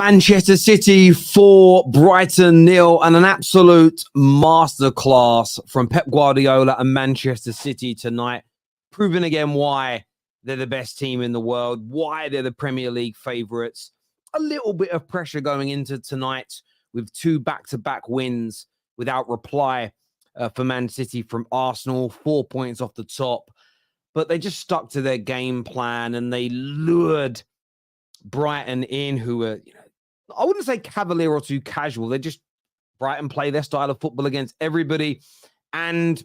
Manchester City 4, Brighton 0, and an absolute masterclass from Pep Guardiola and Manchester City tonight, proving again why they're the best team in the world, why they're the Premier League favourites. A little bit of pressure going into tonight with 2 back-to-back wins without reply for Man City from Arsenal, 4 points off the top. But they just stuck to their game plan and they lured Brighton in, who were, I wouldn't say cavalier or too casual. They just, Brighton play their style of football against everybody, and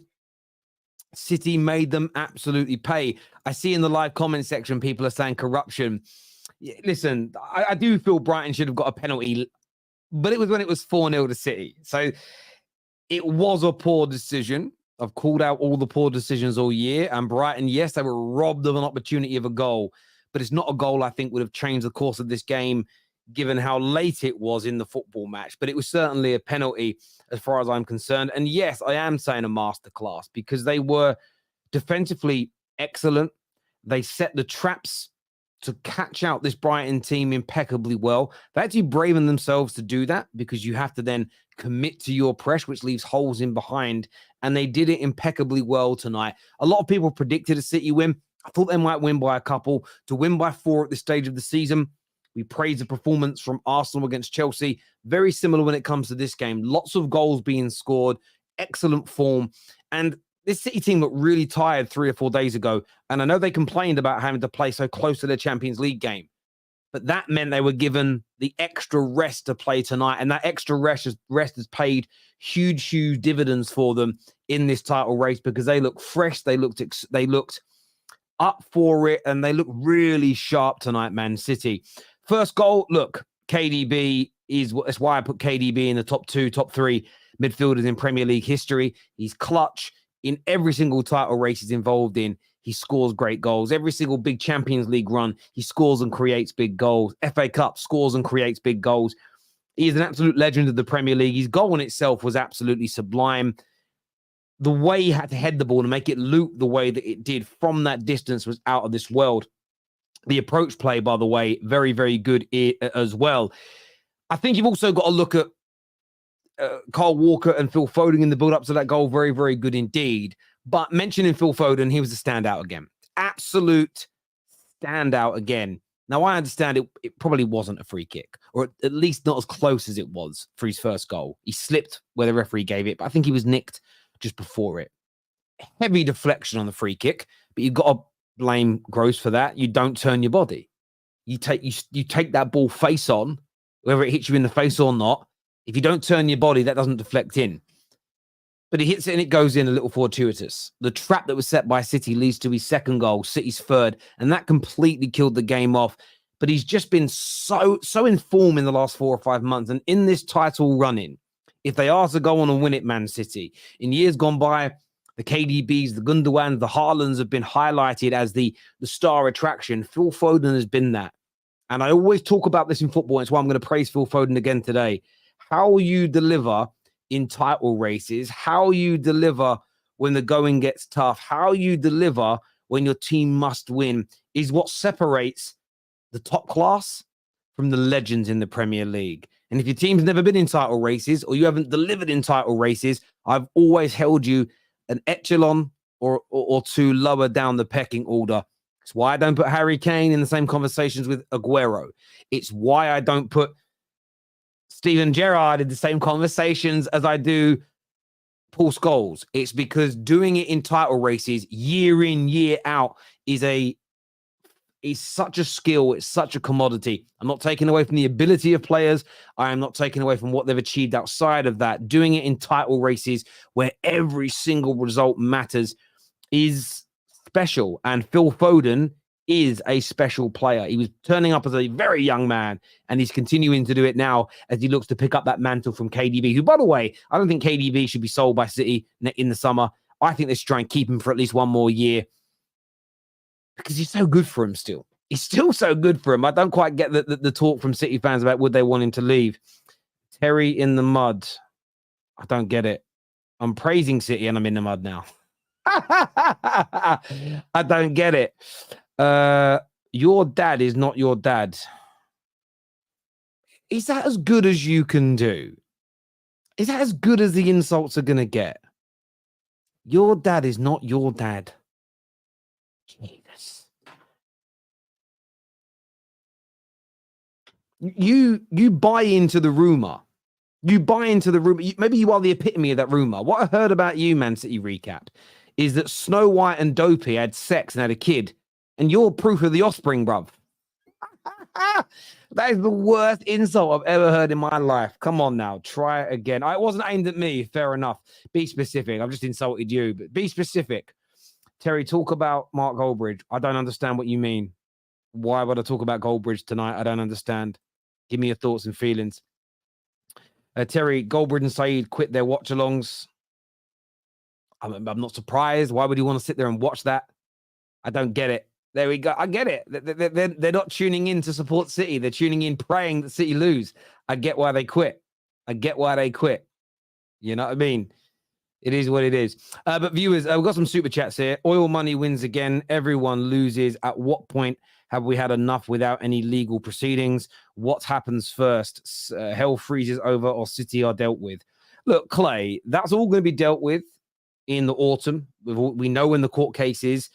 City made them absolutely pay. I see in the live comment section, people are saying corruption. Listen, I do feel Brighton should have got a penalty, but it was when it was 4-0 to City. So it was a poor decision. I've called out all the poor decisions all year, and Brighton, yes, they were robbed of an opportunity of a goal, but it's not a goal I think would have changed the course of this game, given how late it was in the football match. But it was certainly a penalty as far as I'm concerned. And yes, I am saying a masterclass because they were defensively excellent. They set the traps to catch out this Brighton team impeccably well. They actually braven themselves to do that because you have to then commit to your press, which leaves holes in behind. And they did it impeccably well tonight. A lot of people predicted a City win. I thought they might win by a couple. To win by 4 at this stage of the season, we praise the performance from Arsenal against Chelsea. Very similar when it comes to this game. Lots of goals being scored, excellent form. And this City team looked really tired 3 or 4 days ago. And I know they complained about having to play so close to their Champions League game. But that meant they were given the extra rest to play tonight. And that extra rest has paid huge dividends for them in this title race because they looked fresh. They looked up for it, and they look really sharp tonight, Man City. First goal, look, KDB that's why I put KDB in the top 2, top 3 midfielders in Premier League history. He's clutch in every single title race he's involved in. He scores great goals. Every single big Champions League run, he scores and creates big goals. FA Cup, scores and creates big goals. He is an absolute legend of the Premier League. His goal in itself was absolutely sublime. The way he had to head the ball and make it loop the way that it did from that distance was out of this world. The approach play, by the way, very, very good as well. I think you've also got to look at Kyle Walker and Phil Foden in the build-up to that goal. Very, very good indeed. But mentioning Phil Foden, he was a standout again. Absolute standout again. Now, I understand it probably wasn't a free kick, or at least not as close as it was for his first goal. He slipped where the referee gave it, but I think he was nicked just before it. Heavy deflection on the free kick, but you've got to blame Gross for that. You don't turn your body. You take that ball face on, whether it hits you in the face or not. If you don't turn your body, that doesn't deflect in. But he hits it and it goes in a little fortuitous. The trap that was set by City leads to his second goal, City's third, and that completely killed the game off. But he's just been so in form in the last 4 or 5 months. And in this title run-in, if they are to go on and win it, Man City, in years gone by, the KDBs, the Gundogan, the Haalands have been highlighted as the star attraction. Phil Foden has been that. And I always talk about this in football. It's why I'm going to praise Phil Foden again today. How you deliver in title races, how you deliver when the going gets tough, how you deliver when your team must win is what separates the top class from the legends in the Premier League. And if your team's never been in title races or you haven't delivered in title races, I've always held you an echelon or 2 lower down the pecking order. It's why I don't put Harry Kane in the same conversations with Aguero. It's why I don't put Steven Gerrard in the same conversations as I do Paul Scholes. It's because doing it in title races year in, year out is such a skill. It's such a commodity. I'm not taking away from the ability of players. I am not taking away from what they've achieved outside of that. Doing it in title races where every single result matters is special. And Phil Foden is a special player. He was turning up as a very young man, and he's continuing to do it now as he looks to pick up that mantle from KDB, who, by the way, I don't think KDB should be sold by City in the summer. I think they should try and keep him for at least 1 more year because he's so good for him still. He's still so good for him. I don't quite get the talk from City fans about would they want him to leave. Terry in the mud. I don't get it. I'm praising City and I'm in the mud now. I don't get it. Your dad is not your dad. Is that as good as you can do? Is that as good as the insults are going to get? Your dad is not your dad. Jesus. You buy into the rumor. You buy into the rumor. Maybe you are the epitome of that rumor. What I heard about you, Man City recap, is that Snow White and Dopey had sex and had a kid, and you're proof of the offspring, bruv. That is the worst insult I've ever heard in my life. Come on now, try it again. It wasn't aimed at me. Fair enough. Be specific. I've just insulted you, but be specific. Terry, talk about Mark Goldbridge. I don't understand what you mean. Why would I talk about Goldbridge tonight? I don't understand. Give me your thoughts and feelings. Terry, Goldbridge and Saeed quit their watch-alongs. I'm not surprised. Why would you want to sit there and watch that? I don't get it. There we go. I get it. They're not tuning in to support City. They're tuning in praying that City lose. I get why they quit. You know what I mean? It is what it is. But viewers, we've got some super chats here. Oil money wins again. Everyone loses. At what point have we had enough without any legal proceedings? What happens first? Hell freezes over or City are dealt with? Look, Clay, that's all going to be dealt with in the autumn. We know when the court case is.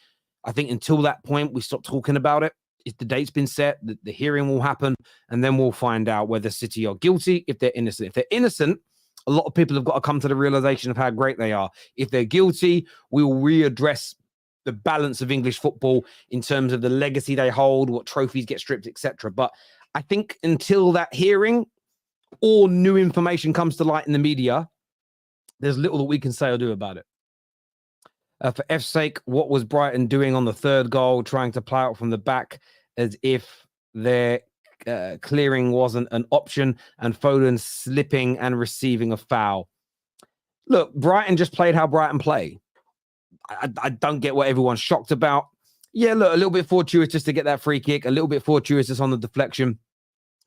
I think until that point, we stop talking about it. If the date's been set, the hearing will happen, and then we'll find out whether City are guilty, if they're innocent. If they're innocent, a lot of people have got to come to the realization of how great they are. If they're guilty, we will readdress the balance of English football in terms of the legacy they hold, what trophies get stripped, etc. But I think until that hearing or new information comes to light in the media, there's little that we can say or do about it. For F's sake, what was Brighton doing on the third goal, trying to play out from the back as if their clearing wasn't an option, and Foden slipping and receiving a foul? Look, Brighton just played how Brighton play. I don't get what everyone's shocked about. Yeah, look, a little bit fortuitous to get that free kick, a little bit fortuitous on the deflection.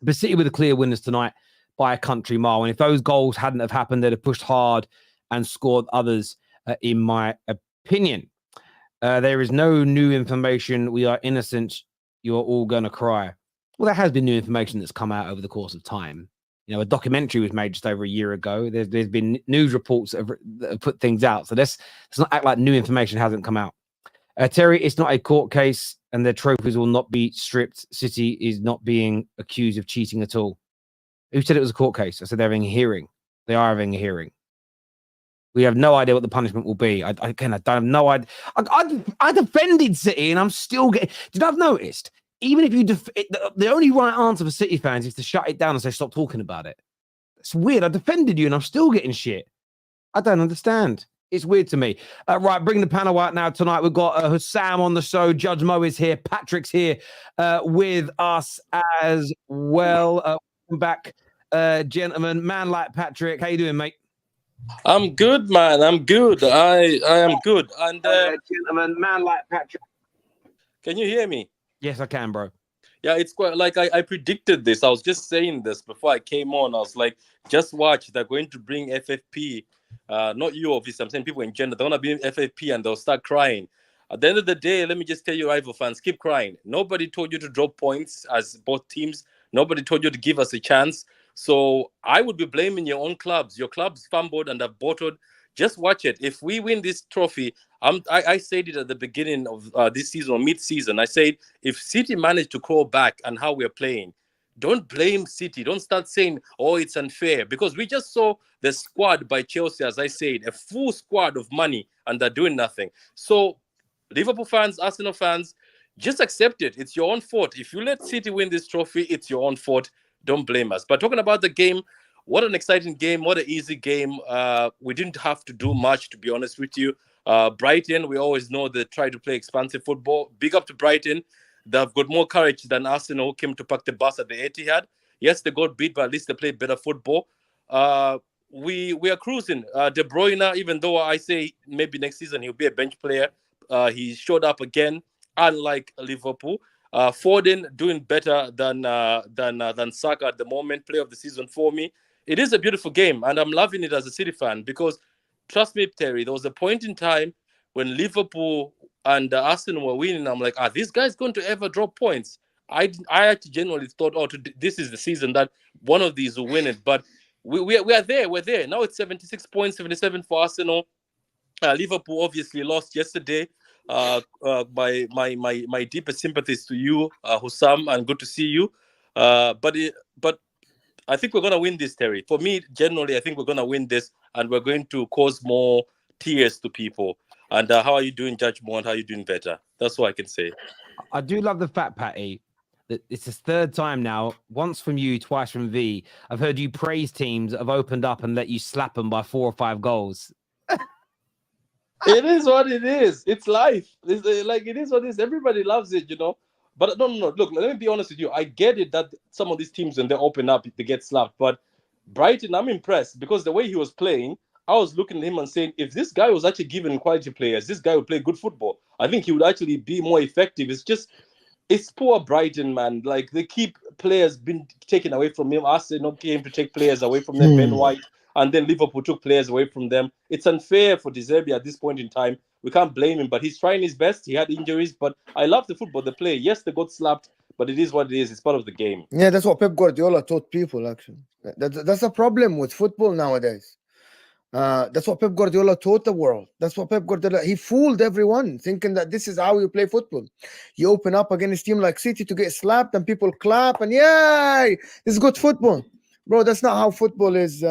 But City were the clear winners tonight by a country mile. And if those goals hadn't have happened, they'd have pushed hard and scored others, in my opinion. There is no new information. We are innocent. You're all going to cry. Well, there has been new information that's come out over the course of time. You know, a documentary was made just over a year ago. There's been news reports that have put things out. So let's not act like new information hasn't come out. Terry, it's not a court case and their trophies will not be stripped. City is not being accused of cheating at all. Who said it was a court case? I said they're having a hearing. They are having a hearing. We have no idea what the punishment will be. I don't have no idea. I defended City and I'm still getting... Did I've noticed? Even if you... the only right answer for City fans is to shut it down and say, stop talking about it. It's weird. I defended you and I'm still getting shit. I don't understand. It's weird to me. Right, bring the panel out now tonight. We've got Husam on the show. Judge Mo is here. Patrick's here with us as well. Welcome back, gentlemen. Man like Patrick. How you doing, mate? I'm good, man. I'm good. I am good. And gentlemen, man like Patrick. Can you hear me? Yes, I can, bro. Yeah, it's quite like I predicted this. I was just saying this before I came on. I was like, just watch. They're going to bring FFP. Not you, obviously. I'm saying people in general. They're going to bring FFP and they'll start crying. At the end of the day, let me just tell you, rival fans, keep crying. Nobody told you to drop points as both teams. Nobody told you to give us a chance. So I would be blaming your own clubs. Your clubs fumbled and have bottled. Just watch it. If we win this trophy, I said it at the beginning of this season or mid-season. I said, if City manage to crawl back and how we're playing, don't blame City. Don't start saying, oh, it's unfair. Because we just saw the squad by Chelsea, as I said, a full squad of money, and they're doing nothing. So Liverpool fans, Arsenal fans, just accept it. It's your own fault. If you let City win this trophy, it's your own fault. Don't blame us. But talking about the game, what an exciting game. What an easy game. We didn't have to do much, to be honest with you. Brighton, we always know they try to play expansive football. Big up to Brighton. They've got more courage than Arsenal, who came to pack the bus at the Etihad. Yes, they got beat, but at least they played better football. We are cruising. De Bruyne, even though I say maybe next season he'll be a bench player, he showed up again, unlike Liverpool. Foden doing better than Saka at the moment. Player of the season for me. It is a beautiful game, and I'm loving it as a City fan because, trust me, Terry, there was a point in time when Liverpool and Arsenal were winning. I'm like, are these guys going to ever drop points? I actually genuinely thought, this is the season that one of these will win it. But we are there. We're there. Now it's 76 points, 77 for Arsenal. Liverpool obviously lost yesterday. My deepest sympathies to you, Husam, and good to see you. But I think we're gonna win this, Terry. For me, generally, I think we're gonna win this, and we're going to cause more tears to people. And how are you doing, Judge Mond? How are you doing better? That's what I can say. I do love the fact, Patty, that it's his third time now, once from you, twice from V. I've heard you praise teams that have opened up and let you slap them by 4 or 5 goals. It is what it is. It's life. It's like it is what it is. Everybody loves it, you know. But no. Look, let me be honest with you. I get it that some of these teams, when they open up, they get slapped. But Brighton, I'm impressed because the way he was playing, I was looking at him and saying, if this guy was actually given quality players, this guy would play good football. I think he would actually be more effective. It's poor Brighton, man. Like, they keep players being taken away from him. Arsenal came to take players away from them, Ben White, and then Liverpool took players away from them. It's unfair for De Zerbi at this point in time. We can't blame him, but he's trying his best. He had injuries, but I love the football they play. Yes, they got slapped, but it is what it is. It's part of the game. Yeah, that's what Pep Guardiola taught people, actually. That's a problem with football nowadays. That's what Pep Guardiola taught the world. That's what Pep Guardiola, he fooled everyone thinking that this is how you play football. You open up against a team like City to get slapped and people clap and yay, this is good football. Bro, that's not how football is.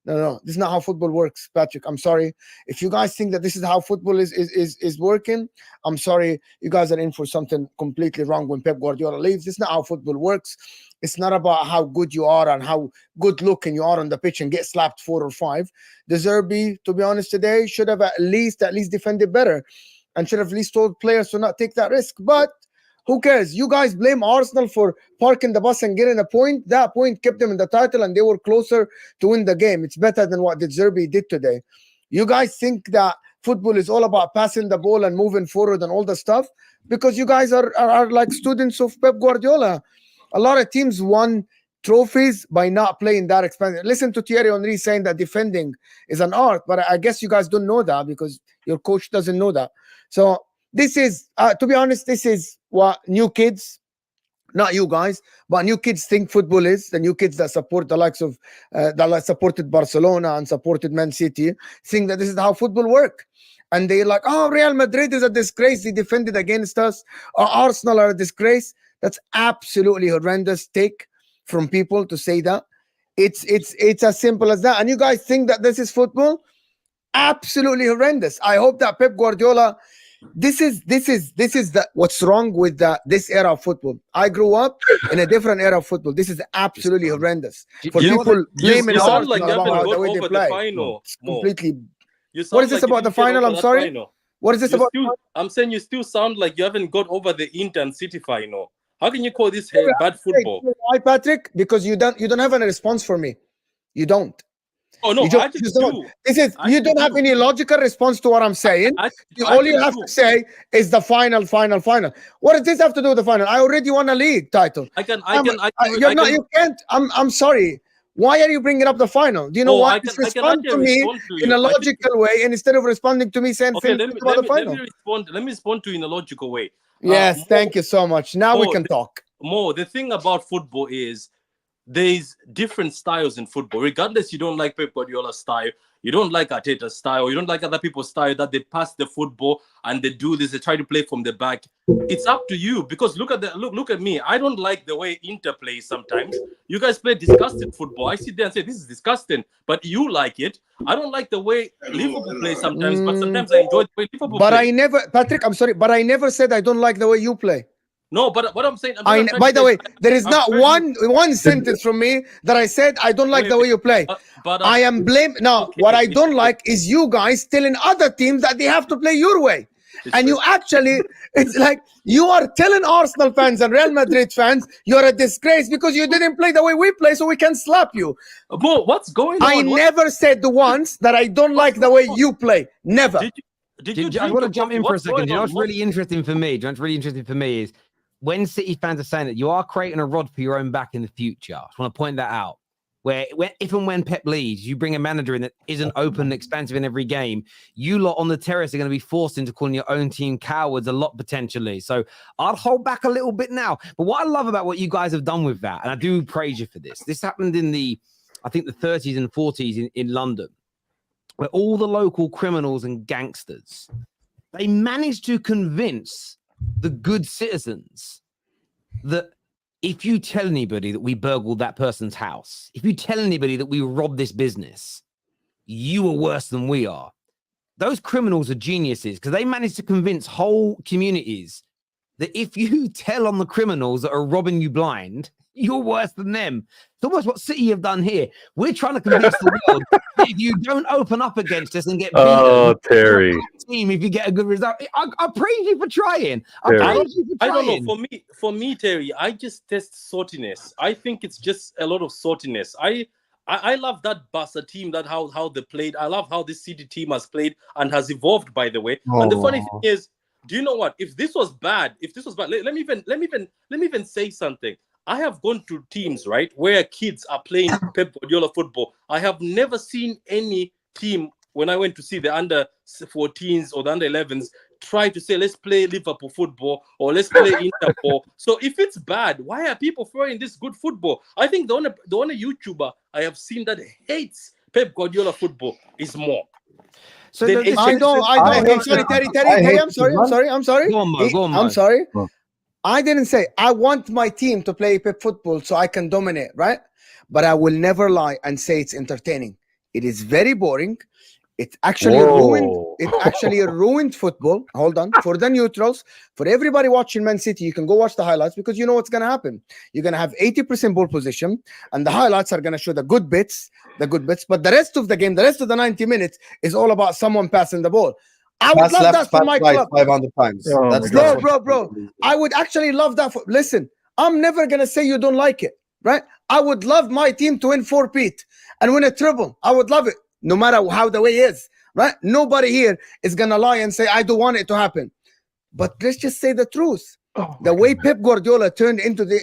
No, this is not how football works, Patrick. I'm sorry. If you guys think that this is how football is working, I'm sorry. You guys are in for something completely wrong when Pep Guardiola leaves. This is not how football works. It's not about how good you are and how good looking you are on the pitch and get slapped 4 or 5. De Zerbi, to be honest, today should have at least defended better and should have at least told players to not take that risk. But who cares? You guys blame Arsenal for parking the bus and getting a point. That point kept them in the title and they were closer to win the game. It's better than what De Zerbi did today. You guys think that football is all about passing the ball and moving forward and all the stuff because you guys are like students of Pep Guardiola. A lot of teams won trophies by not playing that expensive. Listen to Thierry Henry saying that defending is an art, but I guess you guys don't know that because your coach doesn't know that. So this is, to be honest, this is what new kids, not you guys, but new kids think football is. The new kids that support the likes of, that supported Barcelona and supported Man City, think that this is how football works. And they're like, oh, Real Madrid is a disgrace. They defended against us. Or Arsenal are a disgrace. That's absolutely horrendous take from people to say that. It's as simple as that. And you guys think that this is football? Absolutely horrendous. I hope that Pep Guardiola, this is what's wrong with this era of football. I grew up in a different era of football. This is absolutely horrendous. For people blaming Arsenal about the way they play. It's completely. What is this about the final? I'm sorry. What is this about? I'm saying you still sound like you haven't got over the Inter and City final. How can you call this bad football? Why, Patrick? Because you don't have any response for me. You don't. Oh no, I just do. You don't have any logical response to what I'm saying. All you have to say is the final. What does this have to do with the final? I already won a league title. You can't. I'm sorry. Why are you bringing up the final? Do you know what? Respond to me in a logical way, and instead of responding to me saying things about the final. Let me respond to you in a logical way. Yes, thank you so much. Now we can talk. The thing about football is there's different styles in football. Regardless, you don't like Pep Guardiola's style, you don't like Arteta's style, you don't like other people's style that they pass the football and they do this, they try to play from the back. It's up to you because look at me. I don't like the way Inter plays sometimes. You guys play disgusting football. I sit there and say this is disgusting, but you like it. I don't like the way Liverpool plays sometimes, but sometimes I enjoy the way Liverpool plays. Patrick, I'm sorry, but I never said I don't like the way you play. No, but what I'm saying. By the way, there is not one sentence from me that I said I don't like the way you play. I am blamed. No, what I don't like is you guys telling other teams that they have to play your way. And you actually, it's like you are telling Arsenal fans and Real Madrid fans you're a disgrace because you didn't play the way we play, so we can slap you. Mo, what's going on? I never said the once that I don't like the way you play. Never. I want to jump in for a second. You know what's really interesting for me? Is when City fans are saying that you are creating a rod for your own back in the future. I just want to point that out. where if and when Pep leaves, you bring a manager in that isn't open and expansive in every game, you lot on the terrace are going to be forced into calling your own team cowards a lot potentially. So I'd hold back a little bit now. But what I love about what you guys have done with that, and I do praise you for this happened in I think the 30s and 40s in London, where all the local criminals and gangsters, they managed to convince the good citizens that if you tell anybody that we burgled that person's house, if you tell anybody that we robbed this business, you are worse than we are. Those criminals are geniuses because they managed to convince whole communities that if you tell on the criminals that are robbing you blind, you're worse than them. It's almost what City have done here. We're trying to convince the world that if you don't open up against us and get beaten, Terry, team, if you get a good result, I praise you for trying. I don't know. For me, Terry, I just test saltiness. I think it's just a lot of saltiness. I love that Barca team, that how they played. I love how this City team has played and has evolved, by the way. And the funny thing is, do you know what? If this was bad, let me even say something. I have gone to teams, right, where kids are playing Pep Guardiola football. I have never seen any team, when I went to see the under 14s or the under 11s, try to say, let's play Liverpool football or let's play Interpol. So if it's bad, why are people throwing this good football? I think the only YouTuber I have seen that hates Pep Guardiola football is more. So I don't. I'm sorry, Terry. I'm sorry. Go on, Mo. I'm sorry. I didn't say I want my team to play Pep football so I can dominate, right? But I will never lie and say it's entertaining. It is very boring. It actually ruined football. Hold on. For the neutrals, for everybody watching Man City, you can go watch the highlights because you know what's going to happen. You're going to have 80% ball position, and the highlights are going to show the good bits. But the rest of the game, the rest of the 90 minutes is all about someone passing the ball. I would love that for my club. 500 times. Bro. I would actually love that. Listen, I'm never going to say you don't like it, right? I would love my team to win 4-peat and win a treble. I would love it, no matter how the way is, right? Nobody here is going to lie and say, I don't want it to happen. But let's just say the truth. The way Pep Guardiola turned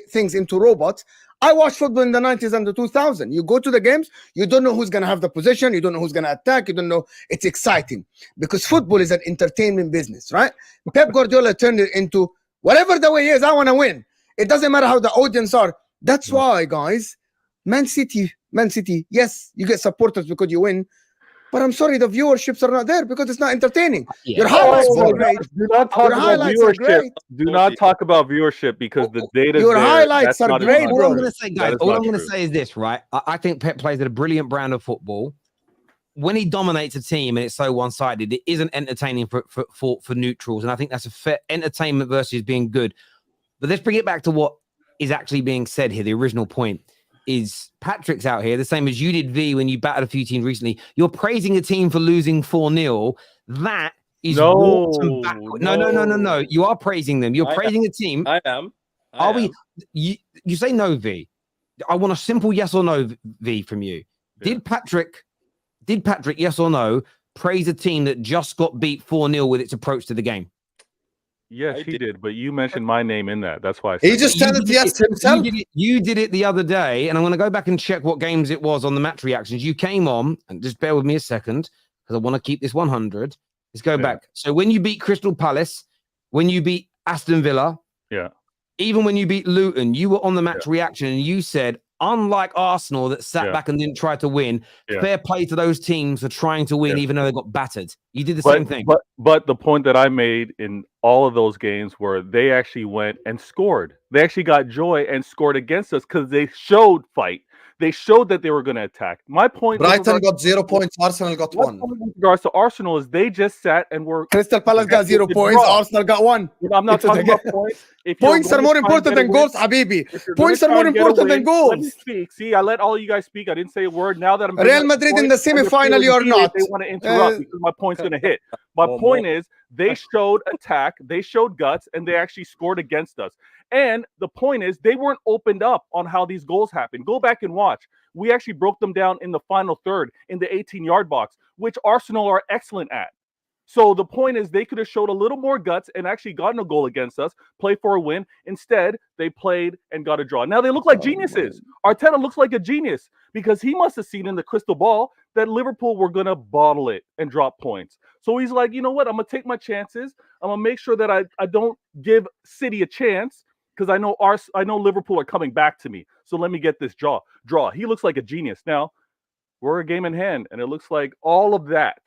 things into robots. I watched football in the 90s and the 2000s. You go to the games, you don't know who's going to have the possession. You don't know who's going to attack. You don't know. It's exciting because football is an entertainment business, right? Pep Guardiola turned it into whatever the way is, I want to win. It doesn't matter how the audience are. That's why, guys, Man City, yes, you get supporters because you win. But I'm sorry, the viewerships are not there because it's not entertaining. Your highlights are great. Do not talk about viewership. Do not talk about viewership because the data. Your highlights are great, bro. All I'm going to say, guys, all I'm going to say is this, right? I think Pep plays at a brilliant brand of football. When he dominates a team and it's so one-sided, it isn't entertaining for neutrals. And I think that's a fair entertainment versus being good. But let's bring it back to what is actually being said here. The original point is Patrick's out here, the same as you did, V, when you battered a few teams recently. You're praising a team for losing 4-0. That is no. You are praising them. You're praising a team. I am. You say no, V. I want a simple yes or no, V, from you. Yeah. Did Patrick, yes or no, praise a team that just got beat 4-0 with its approach to the game? Yes, he did, but you mentioned my name in that. That's why I said he just turned it yes himself. You did it the other day, and I'm going to go back and check what games it was on the match reactions. You came on, and just bear with me a second, because I want to keep this 100. Let's go back. So when you beat Crystal Palace, when you beat Aston Villa, even when you beat Luton, you were on the match reaction, and you said, unlike Arsenal that sat back and didn't try to win, fair play to those teams for trying to win, even though they got battered. You did the same thing. But the point that I made in all of those games were they actually went and scored. They actually got joy and scored against us because they showed fight. They showed that they were going to attack. My point. Brighton got 0 points. Arsenal got 1. With regards to Arsenal is they just sat and were. Crystal Palace got 0 points. Arsenal got 1. I'm not talking about points. Points are more important than goals, Habibi. Points are more important than goals. Let me speak. See, I let all you guys speak. I didn't say a word. Now that I'm Real Madrid in the semi-final, you're not. They want to interrupt because my point's going to hit. My point is they showed attack, they showed guts, and they actually scored against us. And the point is they weren't opened up on how these goals happened. Go back and watch. We actually broke them down in the final third in the 18-yard box, which Arsenal are excellent at. So the point is they could have showed a little more guts and actually gotten a goal against us, play for a win. Instead, they played and got a draw. Now they look like geniuses. Arteta looks like a genius because he must have seen in the crystal ball that Liverpool were going to bottle it and drop points. So he's like, you know what? I'm going to take my chances. I'm going to make sure that I don't give City a chance because I know Liverpool are coming back to me. So let me get this draw. He looks like a genius. Now, we're a game in hand, and it looks like all of that,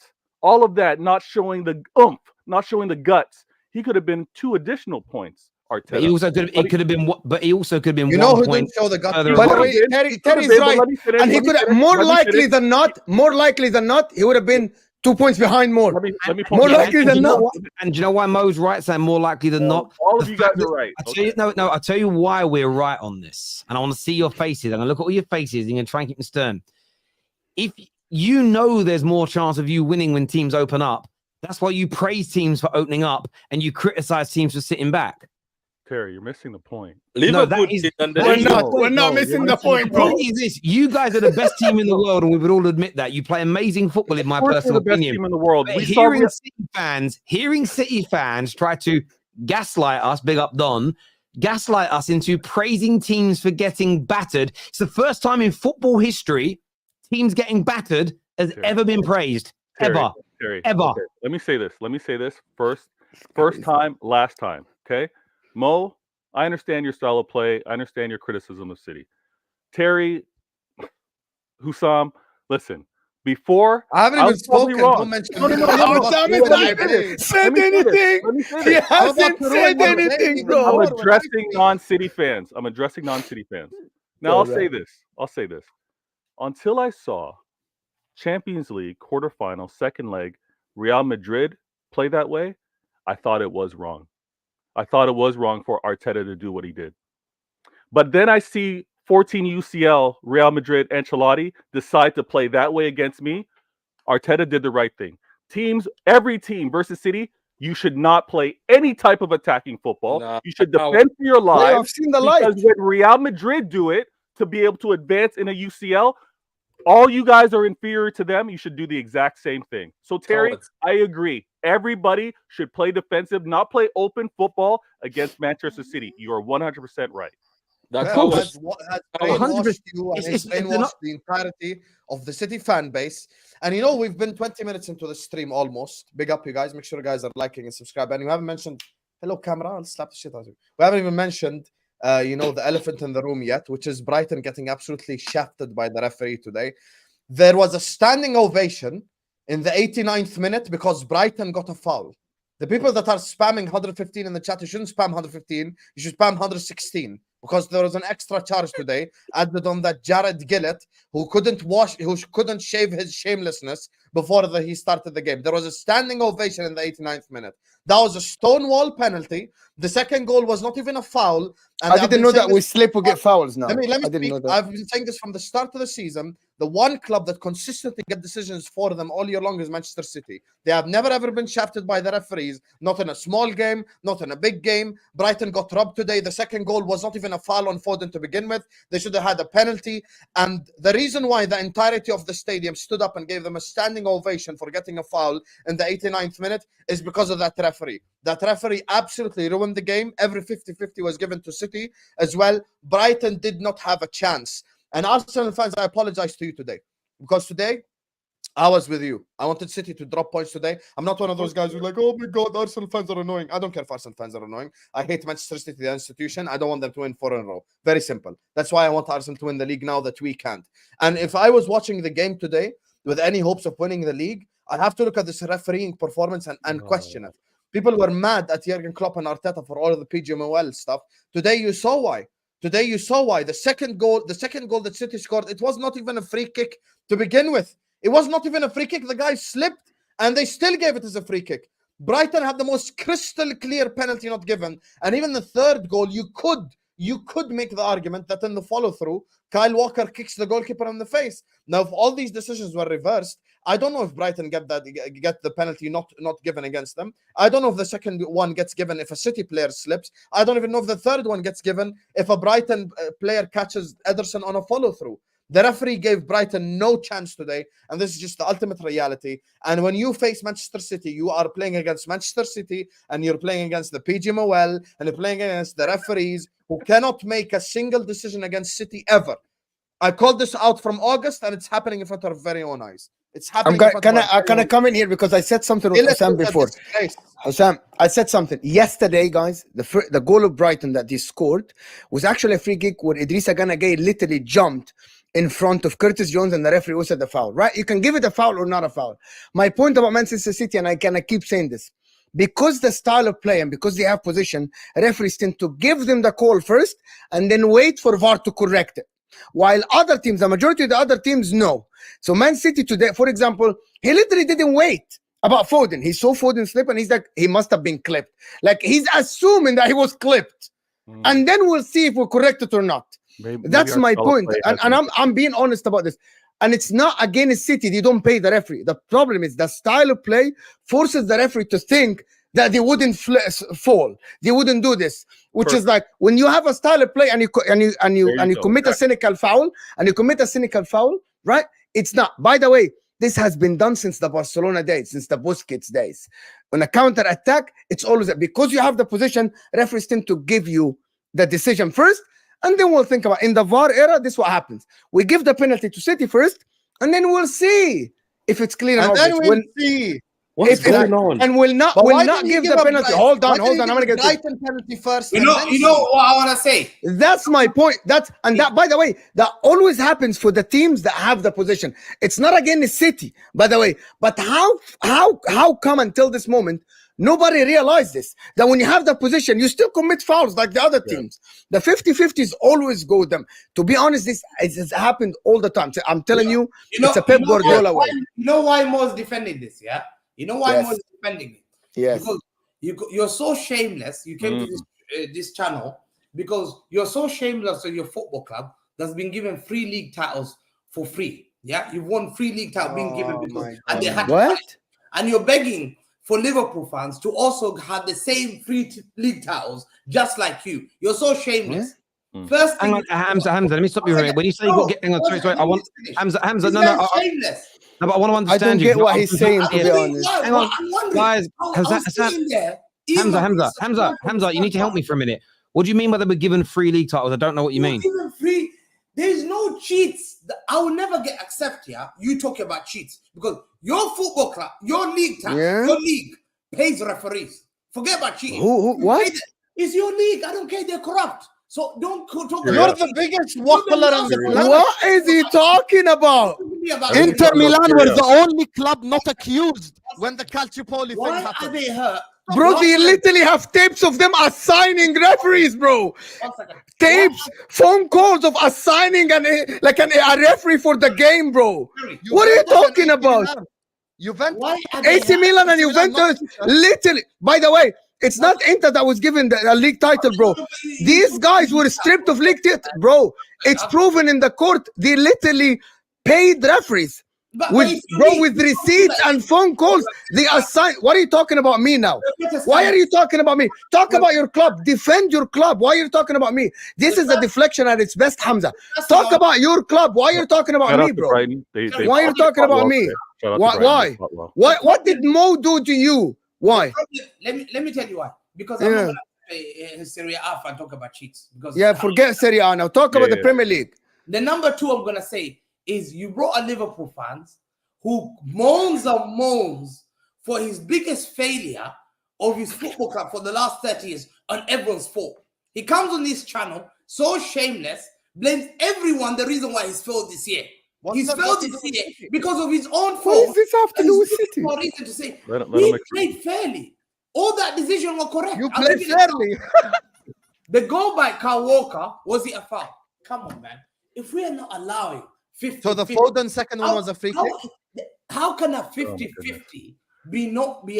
not showing the oomph, not showing the guts. He could have been 2 additional points. Arteta. But he also could. It could have been. But he also could have been. You know 1 who point didn't show the guts? further By the away. way, Terry's right, and he could have more likely than not, he would have been 2 points behind more. More likely than not. And do you know why Mo's right? Saying more likely than not. All of you guys are right. I'll tell you why we're right on this. And I want to see your faces. I'm gonna look at all your faces. And you're gonna try and keep them stern. If you know there's more chance of you winning when teams open up, that's why you praise teams for opening up and you criticize teams for sitting back. Terry, you're missing the point. Liverpool We're not missing the point, bro. What is this? You guys are the best team in the world, and we would all admit that. You play amazing football, in my personal the best opinion. team in the world. But hearing City fans try to gaslight us, big up Don, gaslight us into praising teams for getting battered. It's the first time in football history teams getting battered has ever been praised. Terry, ever. Okay. Let me say this. First time, last time. Okay. Mo, I understand your style of play. I understand your criticism of City. Terry, Husam, listen. Before I haven't even spoken. Don't mention Husam is said anything. He hasn't said anything, bro. I'm addressing non-City fans. Now I'll say this. Until I saw Champions League quarterfinal, second leg, Real Madrid play that way, I thought it was wrong. I thought it was wrong for Arteta to do what he did. But then I see 14 UCL, Real Madrid, Ancelotti decide to play that way against me. Arteta did the right thing. Every team versus City, you should not play any type of attacking football. You should defend for your lives. I've seen the light. Because when Real Madrid do it to be able to advance in a UCL, all you guys are inferior to them. You should do the exact same thing. So, Terry, I agree. Everybody should play defensive, not play open football against Manchester City. You are 100% right. Has brainwashed you and has brainwashed the entirety of the City fan base. And we've been 20 minutes into the stream almost. Big up, you guys. Make sure you guys are liking and subscribing. And we haven't mentioned, hello, camera. I'll slap the shit out of you. We haven't even mentioned the elephant in the room yet, which is Brighton getting absolutely shafted by the referee today. There was a standing ovation in the 89th minute because Brighton got a foul. The people that are spamming 115 in the chat, you shouldn't spam 115. You should spam 116 because there was an extra charge today added on that Jared Gillett who couldn't shave his shamelessness before he started the game. There was a standing ovation in the 89th minute. That was a stonewall penalty. The second goal was not even a foul. And I didn't know that we slip or get fouls now. Let me speak. I've been saying this from the start of the season. The one club that consistently get decisions for them all year long is Manchester City. They have never ever been shafted by the referees, not in a small game, not in a big game. Brighton got robbed today. The second goal was not even a foul on Foden to begin with. They should have had a penalty. And the reason why the entirety of the stadium stood up and gave them a standing ovation for getting a foul in the 89th minute is because of that referee. That referee absolutely ruined the game. Every 50-50 was given to City as well. Brighton did not have a chance. And Arsenal fans, I apologize to you today because today I was with you. I wanted City to drop points today. I'm not one of those guys who's like, oh my God, Arsenal fans are annoying. I don't care if Arsenal fans are annoying. I hate Manchester City, the institution. I don't want them to win 4 in a row. Very simple. That's why I want Arsenal to win the league now that we can't. And if I was watching the game today with any hopes of winning the league, I have to look at this refereeing performance and question it. People were mad at Jurgen Klopp and Arteta for all of the PGMOL stuff. Today you saw why. The second goal that City scored, it was not even a free kick to begin with. It was not even a free kick. The guy slipped and they still gave it as a free kick. Brighton had the most crystal clear penalty not given. And even the third goal, you could make the argument that in the follow-through, Kyle Walker kicks the goalkeeper in the face. Now, if all these decisions were reversed, I don't know if Brighton get the penalty not given against them. I don't know if the second one gets given if a City player slips. I don't even know if the third one gets given if a Brighton player catches Ederson on a follow-through. The referee gave Brighton no chance today, and this is just the ultimate reality. And when you face Manchester City, you are playing against Manchester City, and you're playing against the PGMOL, and you're playing against the referees who cannot make a single decision against City ever. I called this out from August, and it's happening in front of our very own eyes. It's happening. Can I come in here because I said something with Husam before? Husam, I said something yesterday, guys. The goal of Brighton that they scored was actually a free kick where Idrissa Gana Gueye literally jumped in front of Curtis Jones, and the referee was at the foul. Right? You can give it a foul or not a foul. My point about Manchester City, and I keep saying this, because the style of play and because they have position, referees tend to give them the call first and then wait for VAR to correct it. While other teams, the majority of the other teams, no. So Man City today, for example, he literally didn't wait about Foden. He saw Foden slip and he's like, he must have been clipped. Like he's assuming that he was clipped. And then we'll see if we correct it or not. That's my point. And I'm being honest about this. And it's not against City. They don't pay the referee. The problem is the style of play forces the referee to think that they wouldn't fall. They wouldn't do this. Which is like when you have a style of play and you commit a cynical foul, right? It's not. By the way, this has been done since the Barcelona days, since the Busquets days. On a counter attack, it's always because you have the position, referees tend to give you the decision first, and then we'll think about in the VAR era. This is what happens. We give the penalty to City first, and then we'll see if it's clear. And then we'll see. What's going on? And will not give the penalty. Hold on. I'm gonna get Brighton penalty first. You know what I want to say. That's my point. That by the way, that always happens for the teams that have the position. It's not against City, by the way. But how come until this moment nobody realized this? That when you have the position, you still commit fouls like the other teams. The 50-50s always go them. To be honest, this has happened all the time. I'm telling you, it's a Pep Guardiola way. You know why Mo's defending this, yeah? You know why Mo's defending it? Yes. Because you're so shameless. You came to this channel because you're so shameless of your football club that's been given 3 league titles for free. Yeah, you've won 3 league titles being given because and they had what? And you're begging for Liverpool fans to also have the same 3 league titles just like you. You're so shameless. First thing, Hamza, let me stop you here. When you say you got getting on, sorry, I want Hamza. No, shameless. No, but I want to understand I don't get what he's saying, to be honest. Hang on, guys. Hamza, you need to help me for a minute. What do you mean by they were given 3 league titles? I don't know what you mean. Given 3. There's no cheats. I will never get accepted here. You talking about cheats because your football club, your league, your league pays referees. Forget about cheating. What? It's your league. I don't care. They're corrupt. So don't talk about. You're the biggest waffler on the planet. What is he talking about? Inter Milan were the only club not accused when the Calciopoli thing happened. Why are they hurt? Bro, they literally have tapes of them assigning referees, bro. Tapes, phone calls of assigning a referee for the game, bro. What are you talking about? AC Milan and Juventus, literally. By the way, it's not Inter that was given the league title, bro. These guys were stripped of league title, bro. It's proven in the court. They literally paid referees. With receipts and phone calls, they assign. What are you talking about me now? Why are you talking about me? Talk about your club. Defend your club. Why are you talking about me? This is a deflection at its best, Hamza. Talk about your club. Why are you talking about me, bro? Why are you talking about me? Why? What did Mo do to you? Why? Let me tell you why. Because I'm not going to Serie A and talk about cheats. Because forget Serie A now. Talk about the Premier League. The number 2 I'm going to say is you brought a Liverpool fans who moans and moans for his biggest failure of his football club for the last 30 years on everyone's fault. He comes on this channel, so shameless, blames everyone the reason why he's failed this year. He's failed this year because of his own fault. What does this have to do with City? For reason to say, we played fairly. All that decision was correct. You played fairly. The goal by Kyle Walker, was it a foul? Come on, man. If we are not allowing 50, so the Foden second one was a free kick? How can a 50-50 be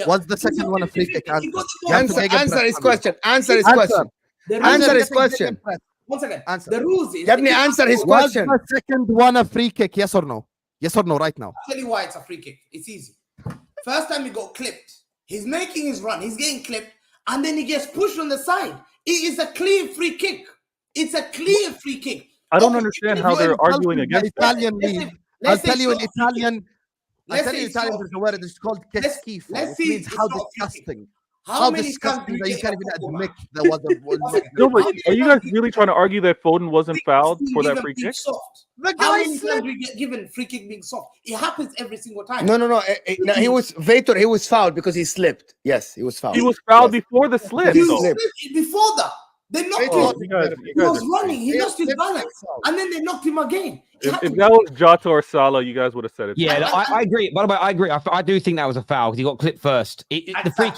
a... Was the second one a free kick? Answer his question. Answer his question. Answer his question. One second. Answer. The rules is... Let me answer his question. Was the second one a free kick? Yes or no? Yes or no right now? I'll tell you why it's a free kick. It's easy. First time he got clipped. He's making his run. He's getting clipped. And then he gets pushed on the side. It is a clear free kick. It's a clear free kick. I don't Okay, understand if how you they're Engulfed arguing in the against that. Italian Let's say- league. I'll let's say tell you in short free kick. Italian. I'll Let's tell you in say Italian short there's a free word. kick. It's called Let's schifo, let's which see means it's how not free kick. disgusting. How How many times do disgusting you that you get can't a even football admit match? there was a One second. No, but How many are you times guys really trying to argue that Foden wasn't fouled for that free given kick? being soft? The How guy many times slipped. do we get given free kick being soft? It happens every single time. No, no, he was Vator. He was fouled because he slipped. Yes, he was fouled. He was fouled Yes. before the slip, He He though. slipped. slipped before that. They knocked Vator him. Oh, you guys He are was crazy. running. He He lost his slipped, balance, fouled. and then they knocked him again. It If happened. that was Jota or Salah, you guys would have said it. Yeah, no, I agree. By the way, I agree. I do think that was a foul because he got clipped first. The free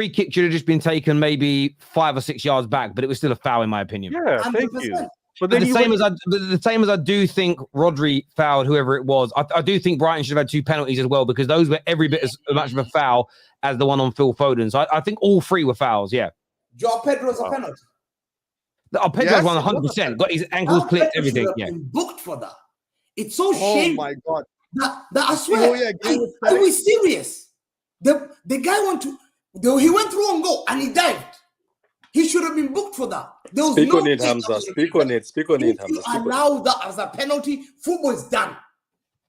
kick should have just been taken maybe 5 or 6 yards back, but it was still a foul in my opinion. Yeah, thank you. 100%. But then The you same went- as I do think Rodri fouled whoever it was. I do think Brighton should have had 2 penalties as well because those were every bit as much of a foul as the one on Phil Foden. So I think all 3 were fouls. Yeah, Joao Pedro's a penalty. Pedro's Yes, won it was a 100%. Got his ankles Joao clipped, Pedro should everything. have Yeah, been booked for that. It's so Oh shameful my God. that I swear. Oh, yeah, agree with Are Derek. we serious? The guy he went through on goal and he dived. He should have been booked for that. There was Speak no on it, way Hamza. that was Speak on it. Speak on it, If you Hamza. Speak on it. allow that as a penalty, football is done.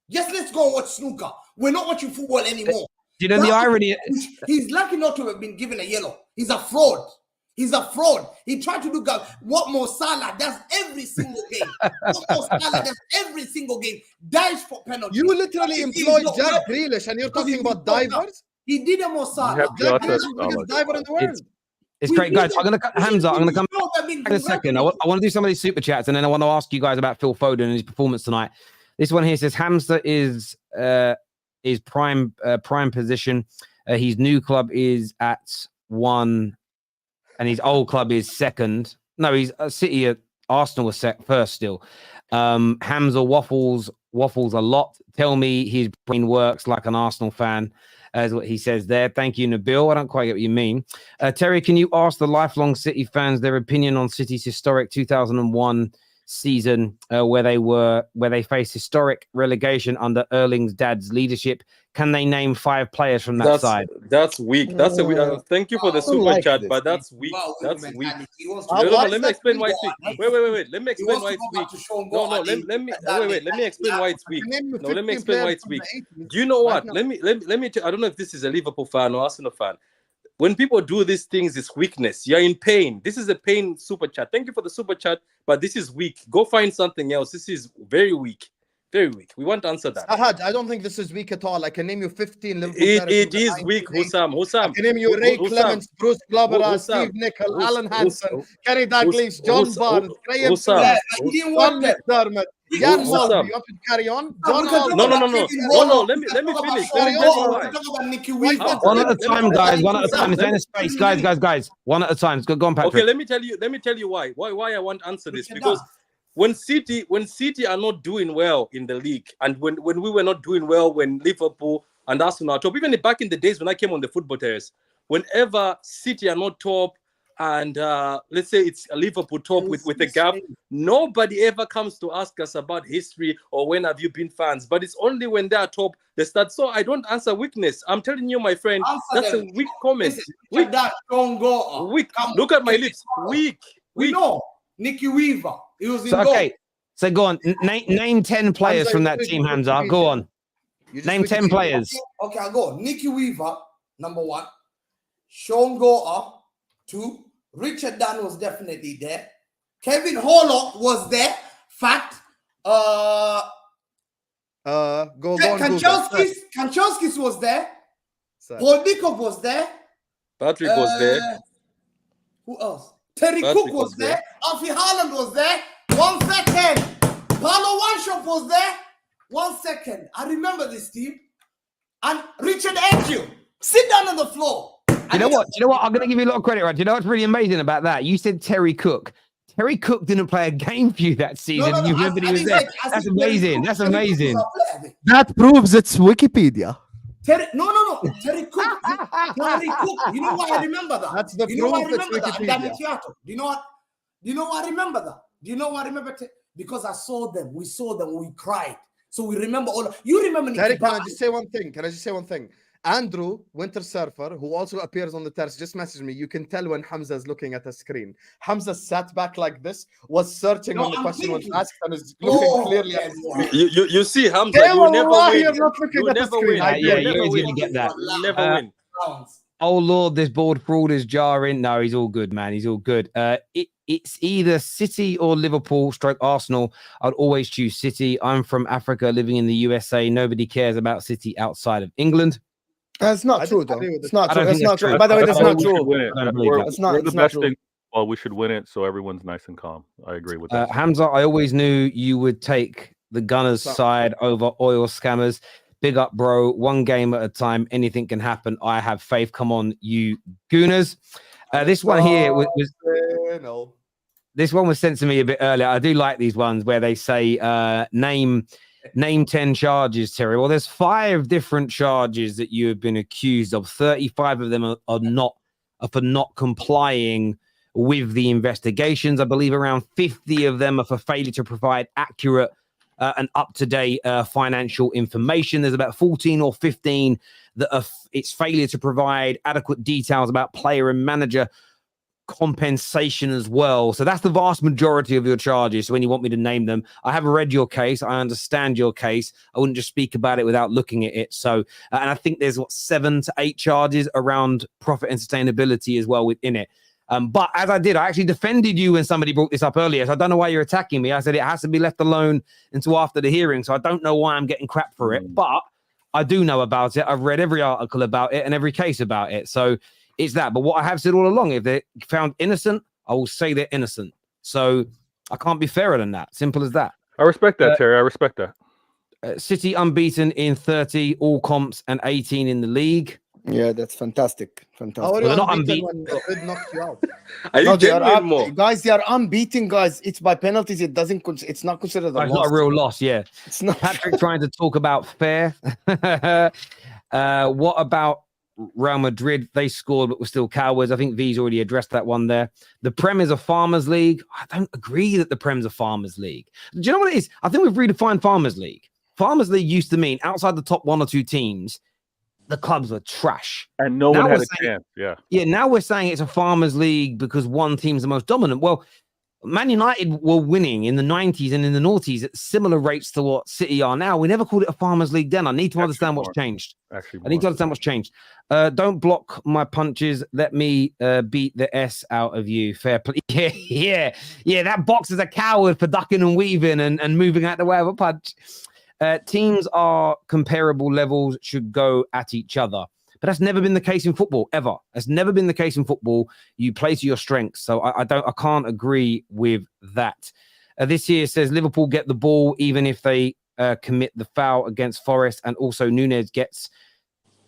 Just let's go and watch snooker. We're not watching football anymore. do you know the irony? He's lucky not to have been given a yellow. He's a fraud. He's a fraud. He tried to do what Mo Salah does every single game. What Mo Salah does every single game. Dives for penalty. You literally employed Jack Grealish and you're talking about divers? He did a Mo you Salah. have Jack Jota Grealish as is the biggest Salah. diver in the world. It's great, guys. I'm gonna Hamza. I'm gonna come back in a second. I want want to do some of these super chats, and then I want to ask you guys about Phil Foden and his performance tonight. This one here says Hamza is prime position. His new club is at 1, and his old club is 2nd. No, he's City at Arsenal was first still. Hamza waffles a lot. Tell me his brain works like an Arsenal fan. As what he says there. Thank you, Nabil. I don't quite get what you mean. Terry, can you ask the lifelong City fans their opinion on City's historic 2001 season where they faced historic relegation under Erling's dad's leadership? Can they name 5 players from that side? That's weak. That's a weak. Thank you for the super like chat, this. but that's weak. That's weak. Why Let is me that explain why weak? it's weak. Wait. Let me explain why it's weak. No. Let me explain why it's weak. No, let me explain why it's weak. Do you know what? Let me. I don't know if this is a Liverpool fan or Arsenal fan. When people do these things, it's weakness. You're in pain. This is a pain super chat. Thank you for the super chat, but this is weak. Go find something else. This is very weak. Very weak. We want to answer that. Ahad, I don't think this is weak at all. I can name you 15 Liverpool It players from is the weak, 1980s. Husam. I can name you Ray Clements, Bruce Glover, Steve Nicol, Alan Hansen, Kenny Dalglish, John Barnes, Graham Souness, John McDermott, Jan Mulvey. You want to carry on? John Alden. No. Let me finish. One at a time, guys. One at a time. It's in space, guys. One at a time. Go on, Patrick. Okay, let me tell you why I want to answer this, because when City are not doing well in the league, and when we were not doing well, when Liverpool and Arsenal are top, even back in the days when I came on the football terrace, whenever City are not top, and let's say it's a Liverpool top with a gap, nobody ever comes to ask us about history or when have you been fans. But it's only when they are top they start. So I don't answer weakness. I'm telling you, my friend, that's a weak comment. Weak. Weak. Look at my lips. Weak. We know Nicky Weaver. He was in Okay. So go on. Name 10 players from that team, Hamza. Go on. Name 10 players. Okay, I'll go. Nicky Weaver, number 1. Sean Goa, 2. Richard Dunn was definitely there. Kevin Horlock was there. Fact. Kanchelskis was there. Paul Dikov was there. Patrick was there. Who else? Terry Cook was there. Alfie Haaland was there. 1 second. Paulo Wanshop was there. 1 second. I remember this team. And Richard Edgew. Sit down on the floor. You know what? I'm going to give you a lot of credit, right? Do you know what's really amazing about that? You said Terry Cook. Terry Cook didn't play a game for you that season. You remember he was there. That's amazing. That's amazing. That proves it's Wikipedia. Terry Cook. Terry Cook. You know why I remember that? That's the you know why I proof it's remember that? Wikipedia. Do you know what? Do you know why I remember that? Do you know why I remember? Because I saw them. We saw them. We cried. So we remember all. You remember? Terry, can I just say one thing? Andrew, Winter Surfer, who also appears on the terrace, just messaged me. You can tell when Hamza is looking at a screen. Hamza sat back like this, was searching No, when the I'm question was thinking. asked, and is looking Oh, clearly at yes, the you screen. are. You see, Hamza, Yeah, you never wallah, win. you're not looking You at the never screen. win. I Yeah, did. you never always win. gonna get that. You never win. Oh Lord, this board fraud is jarring. No, he's all good, man. He's all good. It's either City or Liverpool stroke Arsenal. I'd always choose City. I'm from Africa, living in the USA. Nobody cares about City outside of England. That's not I true, though. disagree with It's this. not I true. don't That's think not that's true. true. By the way, I that's don't not think true. we should. I don't believe that. That's not. We're the It's not best true. thing. Well, we should win it so everyone's nice and calm. I agree with that. Hamza, I always knew you would take the Gunners' Stop. side over oil scammers. Big up, bro. One game at a time. Anything can happen. I have faith. Come on, you Gooners. This one here was No. this one was sent to me a bit earlier. I do like these ones where they say name 10 charges, Terry. Well, there's 5 different charges that you have been accused of. 35 of them are for not complying with the investigations. I believe around 50 of them are for failure to provide accurate and up-to-date financial information. There's about 14 or 15 that are it's failure to provide adequate details about player and manager compensation as well. So that's the vast majority of your charges. So when you want me to name them, I have read your case. I understand your case. I wouldn't just speak about it without looking at it. So, and I think there's 7 to 8 charges around profit and sustainability as well within it. But as I actually defended you when somebody brought this up earlier. So I don't know why you're attacking me. I said it has to be left alone until after the hearing. So I don't know why I'm getting crap for it, but I do know about it. I've read every article about it and every case about it. So it's that. But what I have said all along, if they're found innocent, I will say they're innocent. So I can't be fairer than that. Simple as that. I respect that, Terry. I respect that. City unbeaten in 30 all comps and 18 in the league. Yeah, that's fantastic. How are Fantastic. you Well, they're not unbeaten unbeaten. when COVID knocked you out? Are No, you they are genuine more? guys, they are unbeaten, guys. It's by penalties. It doesn't. It's not considered a It's loss. not a real loss, yeah. It's not. Patrick trying to talk about fair. What about Real Madrid? They scored, but were still cowards. I think V's already addressed that one there. The Prem is a Farmers League. I don't agree that the Prem's a Farmers League. Do you know what it is? I think we've redefined Farmers League. Farmers League used to mean outside the top 1 or 2 teams, the clubs were trash. And no Now one had we're a chance. Yeah. Yeah, now we're saying it's a Farmers League because one team's the most dominant. Well, Man United were winning in the 90s and in the noughties at similar rates to what City are now. We never called it a Farmers League then. I need to understand what's changed. Actually, I need to understand what's changed. Don't block my punches. Let me beat the S out of you. Fair play. Yeah. That box is a coward for ducking and weaving and moving out the way of a punch. Teams are comparable levels, should go at each other. But that's never been the case in football, ever. That's never been the case in football. You play to your strengths. So I can't agree with that. This here says Liverpool get the ball even if they commit the foul against Forest, and also Nunez gets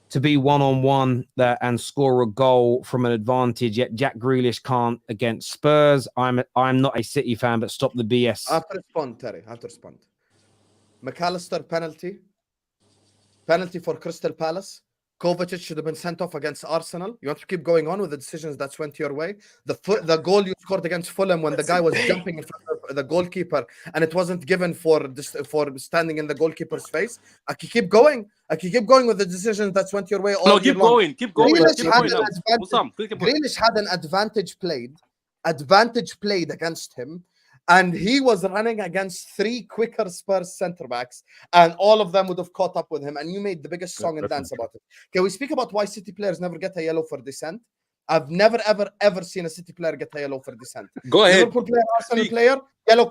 to be one-on-one and score a goal from an advantage. Yet Jack Grealish can't against Spurs. I'm not a City fan, but stop the BS. I have to respond, Terry. I have to respond. McAllister penalty for Crystal Palace. Kovacic should have been sent off against Arsenal. You want to keep going on with the decisions that went your way? The goal you scored against Fulham when the guy was jumping in front of the goalkeeper and it wasn't given for standing in the goalkeeper's face. I can keep going. With the decisions that went your way all year long. Keep going. Grealish had an advantage played against him. And he was running against 3 quicker Spurs centre backs, and all of them would have caught up with him. And you made the biggest song and dance about it. Can we speak about why City players never get a yellow for dissent? I've never, ever seen a City player get a yellow for dissent. Go ahead. Liverpool player, Arsenal player, yellow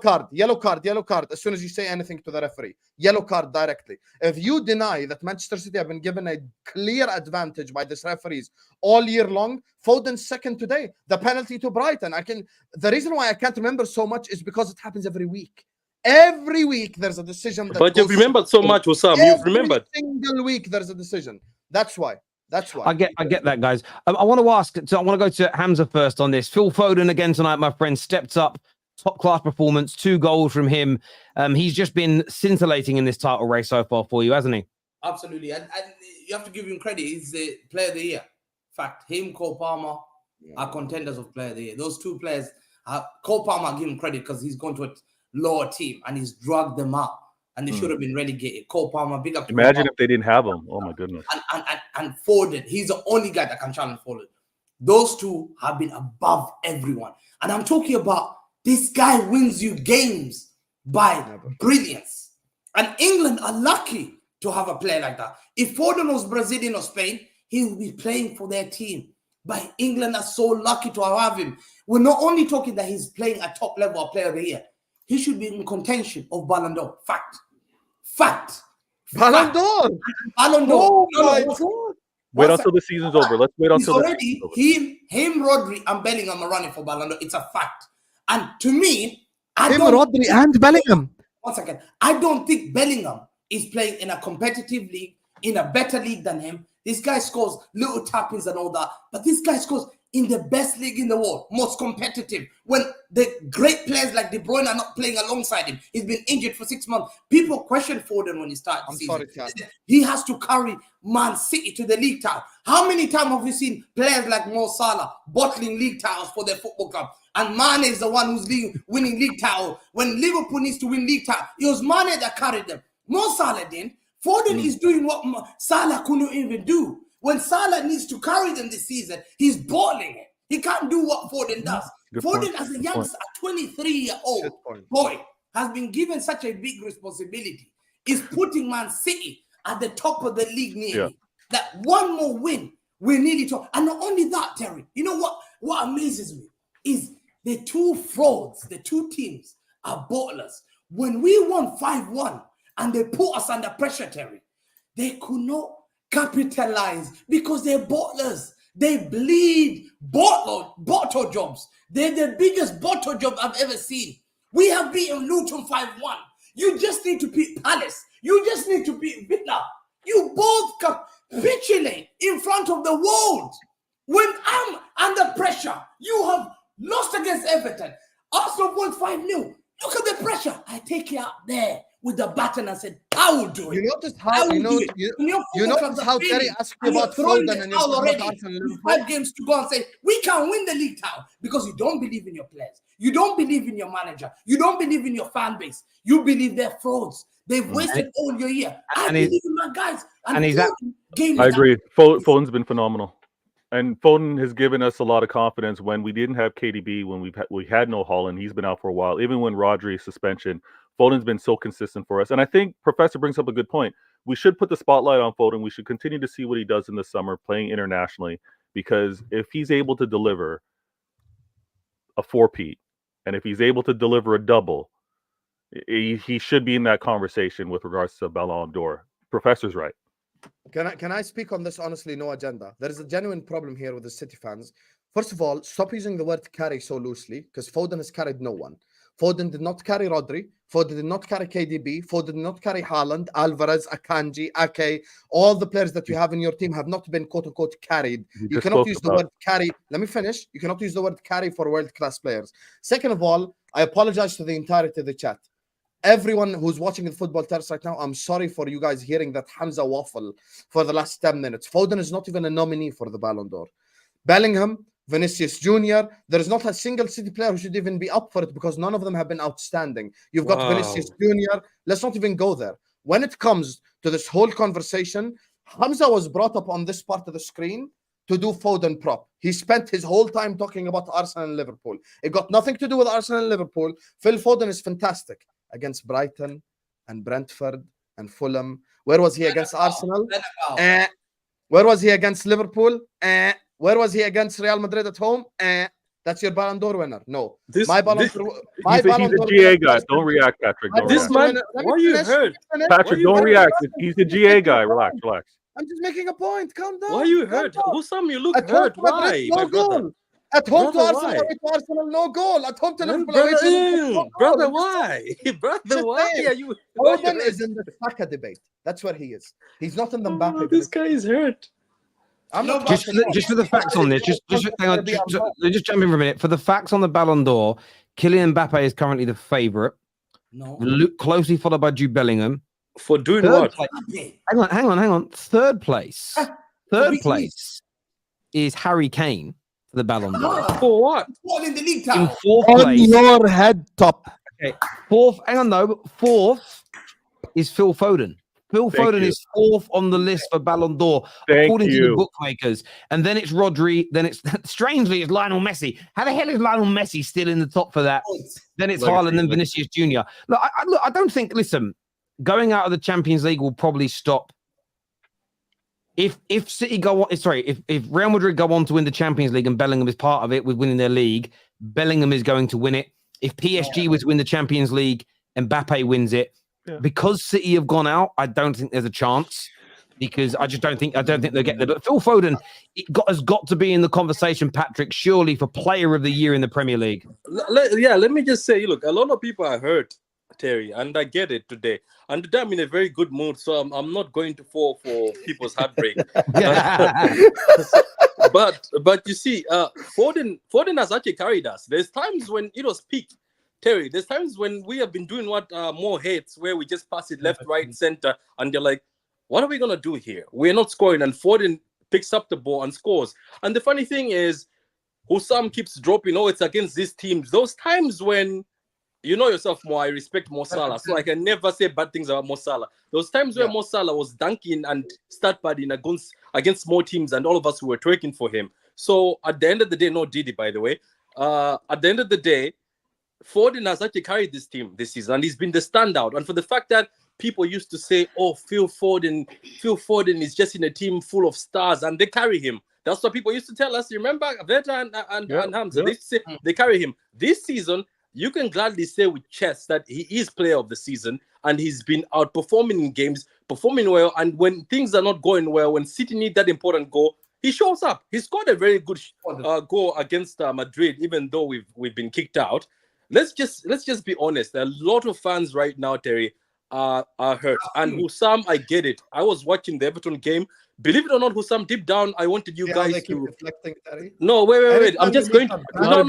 card. As soon as you say anything to the referee, yellow card directly. If you deny that Manchester City have been given a clear advantage by these referees all year long, Foden's second today, the penalty to Brighton. The reason why I can't remember so much is because it happens every week. Every week there's a decision. But you've remembered so much, Husam. You've remembered. Every single week there's a decision. That's why. I get that, guys. I want to go to Hamza first on this. Phil Foden again tonight, my friend, stepped up. Top class performance, 2 goals from him. He's just been scintillating in this title race so far for you, hasn't he? Absolutely. And you have to give him credit. He's the player of the year. In fact, him, Cole Palmer are contenders of player of the year. Those 2 players, Cole Palmer, I give him credit because he's gone to a lower team and he's dragged them out. and they should have been relegated. Cole Palmer, big up to Imagine Cole if they didn't have him. Oh my goodness. and Foden. He's the only guy that can challenge Foden. Those two have been above everyone. And I'm talking about this guy wins you games by brilliance. And England are lucky to have a player like that. If Foden was Brazilian or Spain, he would be playing for their team. But England are so lucky to have him. We're not only talking that he's playing at top level of player of the year. He should be in contention of Ballon d'Or. Fact. Ballon d'Or. Ballon d'Or. Oh my God. Wait until the season's over. Let's wait until already him, Rodri, and Bellingham are running for Ballon d'Or. It's a fact. And to me, Rodri and Bellingham. One second. I don't think Bellingham is playing in a competitive league, in a better league than him. This guy scores little tap-ins and all that. But this guy scores in the best league in the world, most competitive. When the great players like De Bruyne are not playing alongside him, he's been injured for 6 months. People question Foden when he started the season. He has to carry Man City to the league title. How many times have we seen players like Mo Salah bottling league titles for their football club? And Mane is the one who's winning league title. When Liverpool needs to win league title, it was Mane that carried them. Mo Salah didn't. Foden is doing what Salah couldn't even do. When Salah needs to carry them this season, he's balling it. He can't do what Foden does. Foden, as a youngster, a 23-year-old boy, has been given such a big responsibility. Is putting Man City at the top of the league nearly. That one more win, we're nearly top. And not only that, Terry, you know what amazes me is the two frauds, the two teams are bottlers. When we won 5-1 and they put us under pressure, Terry, they could not capitalize because they're bottlers. They bleed bottle jobs. They're the biggest bottle job I've ever seen. We have beaten Luton 5-1. You just need to beat Palace. You just need to beat Villa. You both capitulate in front of the world. When I'm under pressure, you have lost against Everton. Arsenal won 5-0. Look at the pressure. I take it out there with the baton and said, I will do it. You notice how notice how Terry asked you about Foden and you're 5 games to go and say we can win the league title because you don't believe in your players, you don't believe in your manager, you don't believe in your fan base, you believe they're frauds. They've wasted all your year. I believe in my guys. I agree. Foden's been phenomenal. And Foden has given us a lot of confidence when we didn't have KDB, when we had no Holland. He's been out for a while. Even when Rodri's suspension, Foden's been so consistent for us. And I think Professor brings up a good point. We should put the spotlight on Foden. We should continue to see what he does in the summer playing internationally, because if he's able to deliver a 4-peat and if he's able to deliver a double, he should be in that conversation with regards to Ballon d'Or. Professor's right. Can I speak on this honestly? No agenda. There is a genuine problem here with the City fans. First of all, stop using the word carry so loosely, because Foden has carried no one. Foden did not carry Rodri. Foden did not carry KDB. Foden did not carry Haaland, Alvarez, Akanji, Ake. All the players that you have in your team have not been quote-unquote carried. You cannot use the word carry. Let me finish. You cannot use the word carry for world-class players. Second of all, I apologize to the entirety of the chat. Everyone who's watching the football terrace right now, I'm sorry for you guys hearing that Hamza waffle for the last 10 minutes. Foden is not even a nominee for the Ballon d'Or. Bellingham, Vinicius Jr., there is not a single City player who should even be up for it because none of them have been outstanding. You've got Vinicius Jr. Let's not even go there. When it comes to this whole conversation, Hamza was brought up on this part of the screen to do Foden prop. He spent his whole time talking about Arsenal and Liverpool. It got nothing to do with Arsenal and Liverpool. Phil Foden is fantastic against Brighton and Brentford and Fulham. Where was he against Arsenal? Where was he against Liverpool? Where was he against Real Madrid at home? That's your Ballon d'Or winner. No. He's a GA guy. Don't react, Patrick. Why are you hurt? Patrick, don't react. He's a GA guy. Relax. I'm just making a point. Calm down. Why are you hurt? Husam, you look hurt. Why? No goal. At home to Arsenal, no goal. At home to Liverpool, brother, why? Brother, why are you? Foden is in the Saka debate. That's where he is. He's not in the Mbappe. This guy is hurt. I'm not just for the facts on this. Just hang on. Just jump in for a minute. For the facts on the Ballon d'Or, Kylian Mbappe is currently the favourite. No. Closely followed by Jude Bellingham. For doing what? Hang on. Third place is Harry Kane for the Ballon d'Or. For what? What in the league title? In fourth on place. your head top. Okay. Fourth. Hang on though. Fourth is Phil Foden. Phil Thank Foden you. is 4th on the list for Ballon d'Or, Thank according to the you. bookmakers. And then it's Rodri. Then it's strangely it's Lionel Messi. How the hell is Lionel Messi still in the top for that? Then it's Legacy, Haaland, then legacy. Vinicius Jr. Look, I don't think. Listen, going out of the Champions League will probably stop. If City go on, sorry, if Real Madrid go on to win the Champions League and Bellingham is part of it with winning their league, Bellingham is going to win it. If PSG was to win the Champions League and Mbappe wins it, because City have gone out, I don't think there's a chance. Because I don't think they'll get there. But Phil Foden has got to be in the conversation, Patrick, surely for Player of the Year in the Premier League. Let me just say, look, a lot of people are hurt, Terry, and I get it today. And today I'm in a very good mood, so I'm not going to fall for people's heartbreak. But you see, Foden has actually carried us. There's times when it was peak, Terry. There's times when we have been doing what more hates, where we just pass it left, right, center, and they're like, what are we going to do here? We're not scoring. And Foden picks up the ball and scores. And the funny thing is, Husam keeps dropping. Oh, it's against these teams. Those times when, you know yourself more, I respect Mo Salah. So I can never say bad things about Mo Salah. Those times where Mo Salah was dunking and start padding against more teams and all of us who were twerking for him. So at the end of the day, no Didi, by the way. At the end of the day, Foden has actually carried this team this season. And he's been the standout. And for the fact that people used to say, oh, Phil Foden is just in a team full of stars, and they carry him. That's what people used to tell us. You remember Veta and Hamza? They used to say they carry him. This season, you can gladly say with chest that he is player of the season, and he's been outperforming in games, performing well. And when things are not going well, when City need that important goal, he shows up. He scored a very good goal against Madrid, even though we've been kicked out. Let's just be honest. A lot of fans right now, Terry, are hurt. And Husam, I get it. I was watching the Everton game. Believe it or not, Husam, deep down, I wanted you guys to. No, wait. I'm just going to. No.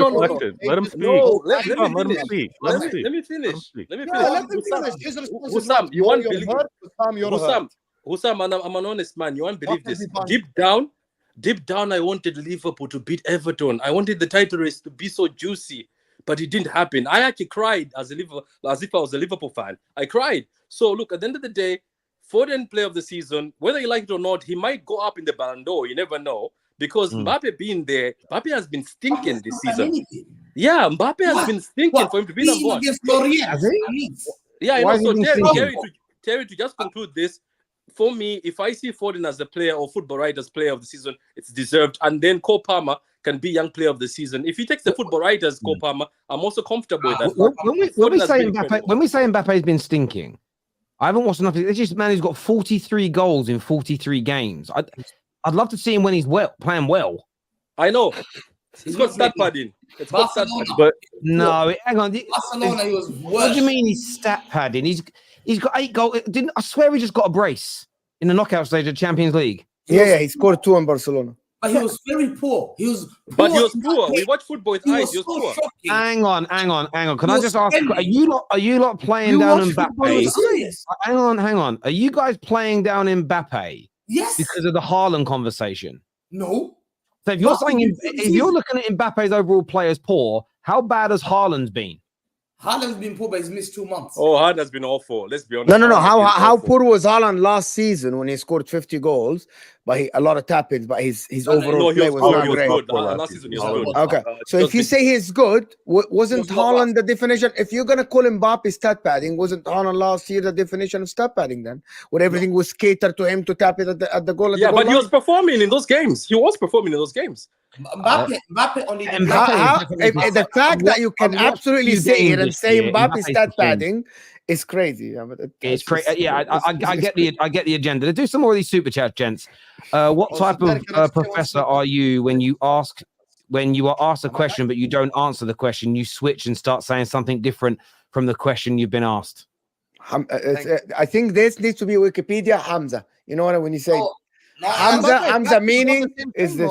Let him speak. No, let me speak. Let me finish. Husam, you won't believe. Husam, I'm an honest man. You won't believe this. Deep down, I wanted Liverpool to beat Everton. I wanted the title race to be so juicy. But it didn't happen. I actually cried as if I was a Liverpool fan. I cried. So look, at the end of the day, Foden player of the season, whether you like it or not, he might go up in the Ballon d'Or. You never know. Because Mbappe being there, Mbappe has been stinking this season. Yeah, Mbappe has been stinking for him to be on board. Yeah, I know. So Terry, to just conclude this, for me, if I see Foden as the player or Football Writers player of the season, it's deserved. And then Cole Palmer can be young player of the season. If he takes the Football Writers, Cole Palmer, I'm also comfortable with that. When we say Mbappe's been stinking, I haven't watched enough. It's just man who's got 43 goals in 43 games. I'd love to see him when he's playing well. I know. He's got stat padding. It's got stat padding. But no, hang on. Barcelona, he was worse. What do you mean he's stat padding? He's got 8 goals. I swear he just got a brace in the knockout stage of Champions League. Yeah, he scored 2 in Barcelona. But he was very poor. He was poor. We watch football with eyes. He was poor. Shocking. Hang on. Can I just ask? Are you lot playing down Mbappe? Hang on. Are you guys playing down Mbappe? Yes. Because of the Haaland conversation? No. So if you're looking at Mbappe's overall play as poor, how bad has Haaland's been? Haaland's been poor, but he's missed 2 months. Oh, Haaland has been awful. Let's be honest. No. How poor was Haaland last season when he scored 50 goals? But a lot of tap-ins, but his overall play was not great. Last season he was good. Okay, so if you say he's good, wasn't Haaland the definition? If you're gonna call Mbappe stat padding, wasn't Haaland last year the definition of stat padding then? Where everything was catered to him to tap it at the goal. Yeah, but he was performing in those games. Mbappe only. The fact that you can absolutely sit here and say Mbappe stat padding is crazy. It's crazy. Yeah, I get the agenda. Let's do some more of these super chats, gents. What type of professor are you when you are asked a question but you don't answer the question? You switch and start saying something different from the question you've been asked. I think this needs to be Wikipedia. Hamza. You know what when you say Hamza meaning is this?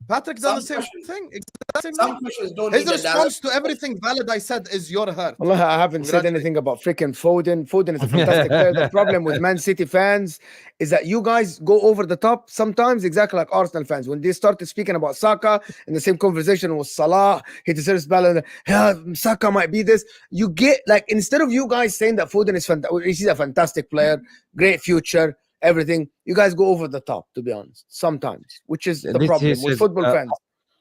Patrick done the Some same questions- thing. Exact same Some thing. questions don't His need a response direct- to everything valid I said is your hurt. Allah, I haven't said anything about freaking Foden. Foden is a fantastic player. The problem with Man City fans is that you guys go over the top sometimes, exactly like Arsenal fans. When they started speaking about Saka in the same conversation with Salah, he deserves Ballon. Yeah, Saka might be this. You get like, instead of you guys saying that Foden is he's a fantastic player, great future, everything, you guys go over the top, to be honest, sometimes, which is the This problem is- with football fans.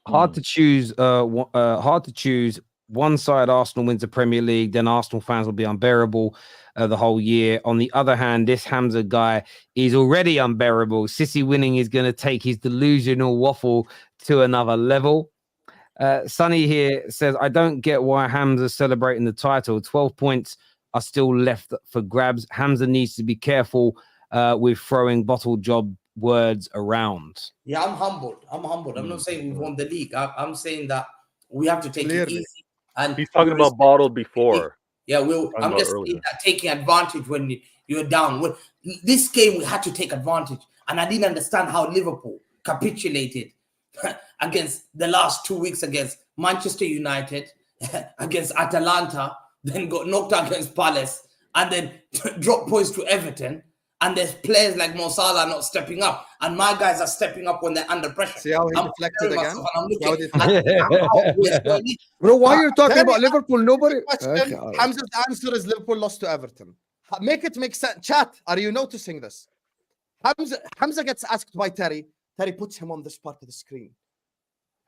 Hard to choose. Hard to choose. One side, Arsenal wins the Premier League, then Arsenal fans will be unbearable the whole year. On the other hand, this Hamza guy is already unbearable. City winning is going to take his delusional waffle to another level. Sonny here says, I don't get why Hamza's celebrating the title. 12 points are still left for grabs. Hamza needs to be careful with throwing bottle job words around. Yeah, I'm humbled. I'm not saying we've won the league. I'm saying that we have to take it Clearly. easy. And He's talking about bottled before. Yeah, Talking I'm about just saying earlier. that taking advantage when you're down. When this game, we had to take advantage, and I didn't understand how Liverpool capitulated against the last 2 weeks against Manchester United, against Atalanta, then got knocked out against Palace, and then dropped points to Everton. And there's players like Mo Salah not stepping up, and my guys are stepping up when they're under pressure. See how he I'm deflected comparing again? myself and I'm See how looking he at how we're going. Bro, why are you talking Very about Liverpool? Nobody. Question. Okay, all right. Hamza's answer is Liverpool lost to Everton. Make it make sense. Chat, are you noticing this? Hamza gets asked by Terry. Terry puts him on this part of the screen.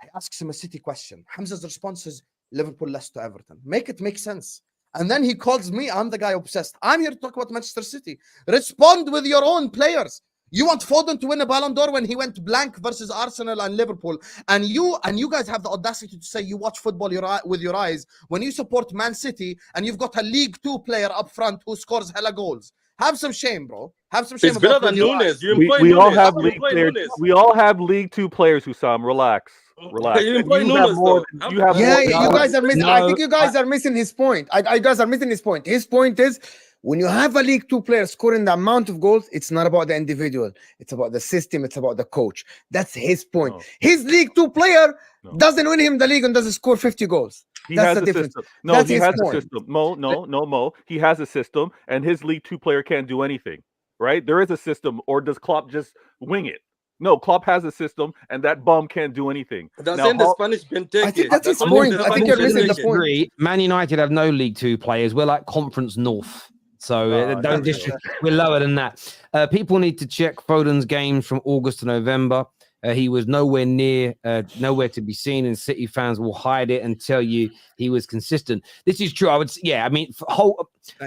He asks him a City question. Hamza's response is Liverpool lost to Everton. Make it make sense. And then he calls me, I'm the guy obsessed. I'm here to talk about Manchester City. Respond with your own players. You want Foden to win a Ballon d'Or when he went blank versus Arsenal and Liverpool, and you guys have the audacity to say you watch football with your eyes when you support Man City and you've got a League 2 player up front who scores hella goals. Have some shame, bro. Have some shame. It's better about than with your Nunes. eyes. You employ We Nunes. all have You league employ players. Nunes. We all have League 2 players, Husam. Relax. Relax. You And employ you have Nunes, more. though. You have Yeah, more. you guys are missing. I no, think you guys are missing his point. I guys are missing his point. His point is, when you have a League 2 player scoring the amount of goals, it's not about the individual. It's about the system. It's about the coach. That's his point. No. His League 2 player No. doesn't win him the league and doesn't score 50 goals. He That's has the a difference. system. No, That's he his has point. a system. Mo. He has a system, and his League 2 player can't do anything. Right? There is a system, or does Klopp just wing it? No, Klopp has a system, and that bum can't do anything. That's Now, in the how- Spanish can take I think it. that's his what point. the I think Spanish you're can missing the take it. point. Agree. Man United have no League 2 players. We're like Conference North. So No, don't we're lower than that. People need to check Foden's games from August to November. He was nowhere to be seen, and City fans will hide it and tell you he was consistent. This is true. I would, I mean,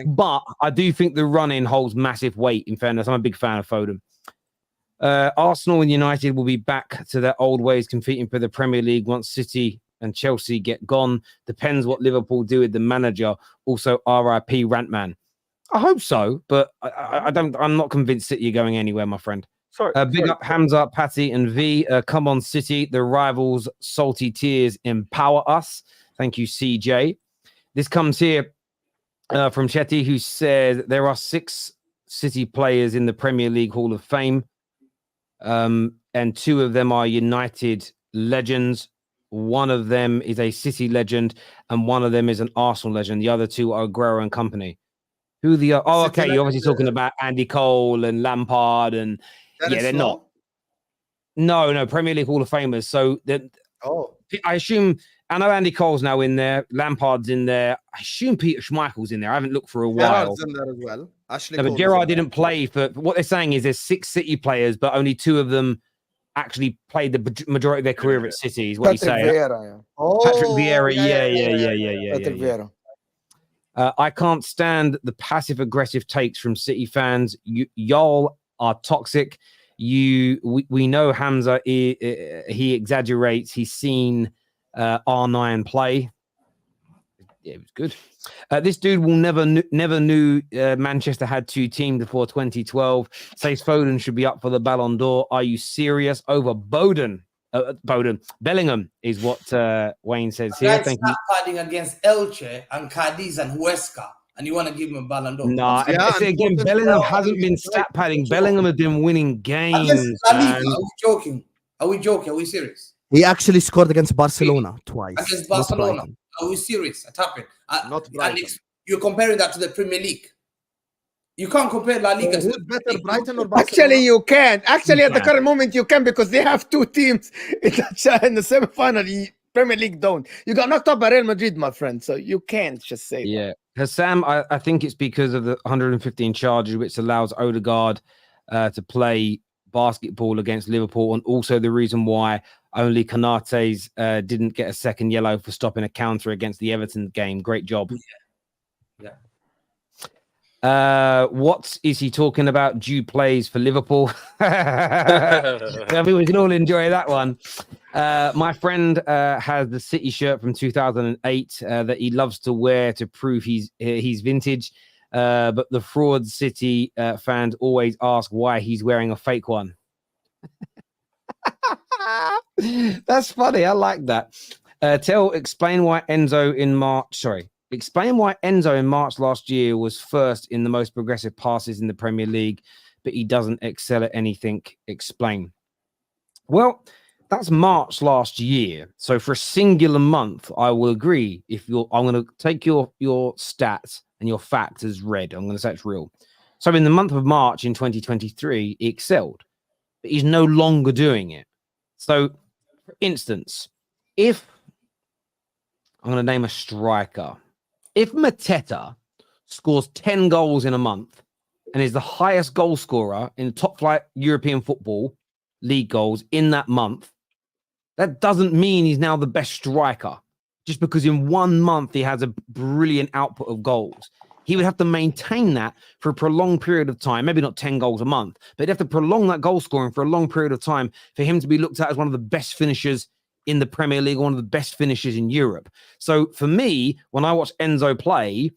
but I do think the run-in holds massive weight. In fairness, I'm a big fan of Foden. Arsenal and United will be back to their old ways, competing for the Premier League once City and Chelsea get gone. Depends what Liverpool do with the manager. Also, RIP Rantman. I hope so, but I don't. I'm not convinced City are going anywhere, my friend. Sorry. Big up Hamza, Patty, and V. Come on, City. The rivals' salty tears empower us. Thank you, CJ. This comes here from Chetty, who says there are 6 City players in the Premier League Hall of Fame, and 2 of them are United legends. One of them is a City legend, and one of them is an Arsenal legend. The other 2 are Aguero and company. Who the okay? You're obviously talking about Andy Cole and Lampard, and they're not. No, Premier League Hall of Famers. So I assume I know Andy Cole's now in there. Lampard's in there. I assume Peter Schmeichel's in there. I haven't looked for a while. Gerrard's in there as well. Ashley No, Cole but is Gerrard in there. didn't play for. What they're saying is there's 6 City players, but only 2 of them actually played the majority of their career at City. Is what he's Patrick saying. Vieira. Patrick Vieira. Yeah. Patrick Yeah. Vieira. I can't stand the passive-aggressive takes from City fans. Y'all are toxic. We know Hamza. He exaggerates. He's seen R9 play. Yeah, it was good. This dude will never knew Manchester had 2 teams before 2012. Says Foden should be up for the Ballon d'Or. Are you serious? Over Bellingham is what Wayne says here. Thank you. Fighting against Elche and Cadiz and Huesca, and you want to give him a Ballon d'Or? Nah, again, Bellingham hasn't been stat padding. Bellingham has been winning games. Are we joking? Are we serious? He actually scored against Barcelona twice. Against not Barcelona. Brighton. Are we serious? It happened. Not And Brighton. you're comparing that to the Premier League. You can't compare La Liga. Who's to better, Brighton or Barcelona? Actually, you can. Actually, at the can. current moment, you can because they have two teams in the semi-final. Premier League don't. You got knocked out by Real Madrid, my friend. So you can't just say that. Yeah. Husam, I think it's because of the 115 charges, which allows Odegaard to play basketball against Liverpool, and also the reason why only Konate's didn't get a second yellow for stopping a counter against the Everton game. Great job. Yeah. What is he talking about? Due plays for Liverpool. I think we can all enjoy that one. My friend has the City shirt from 2008 that he loves to wear to prove he's vintage. But the fraud City fans always ask why he's wearing a fake one. That's funny. I like that. Explain why Enzo in March last year was first in the most progressive passes in the Premier League, but he doesn't excel at anything. Explain. Well, that's March last year. So for a singular month, I will agree. I'm going to take your stats and your facts as read. I'm going to say it's real. So in the month of March in 2023, he excelled, but he's no longer doing it. So, for instance, if I'm going to name a striker, if Mateta scores 10 goals in a month and is the highest goal scorer in top flight European football league goals in that month, that doesn't mean he's now the best striker just because in 1 month he has a brilliant output of goals. He would have to maintain that for a prolonged period of time, maybe not 10 goals a month, but he'd have to prolong that goal scoring for a long period of time for him to be looked at as one of the best finishers in the Premier League, one of the best finishers in Europe. So for me, when I watch Enzo play,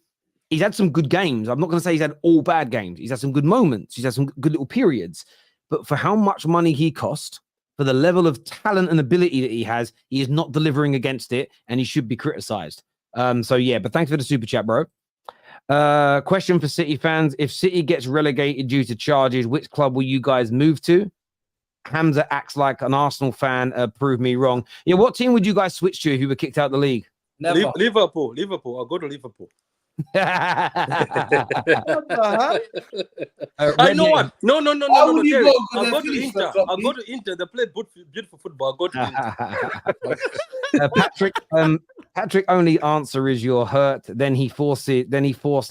he's had some good games. I'm not going to say he's had all bad games. He's had some good moments. He's had some good little periods. But for how much money he cost, for the level of talent and ability that he has, he is not delivering against it, and he should be criticized. So yeah, but thanks for the super chat, bro. Question for City fans: if City gets relegated due to charges, which club will you guys move to? Hamza acts like an Arsenal fan. Prove me wrong. Yeah, what team would you guys switch to if you were kicked out of the league? Never. Liverpool. I'll go to Liverpool. I know one. No. Why would you go? I'll go to They're Inter. finished, I'll go to Inter. They play beautiful football. I'll go to Inter. Patrick, only answer is you're hurt. Then he forced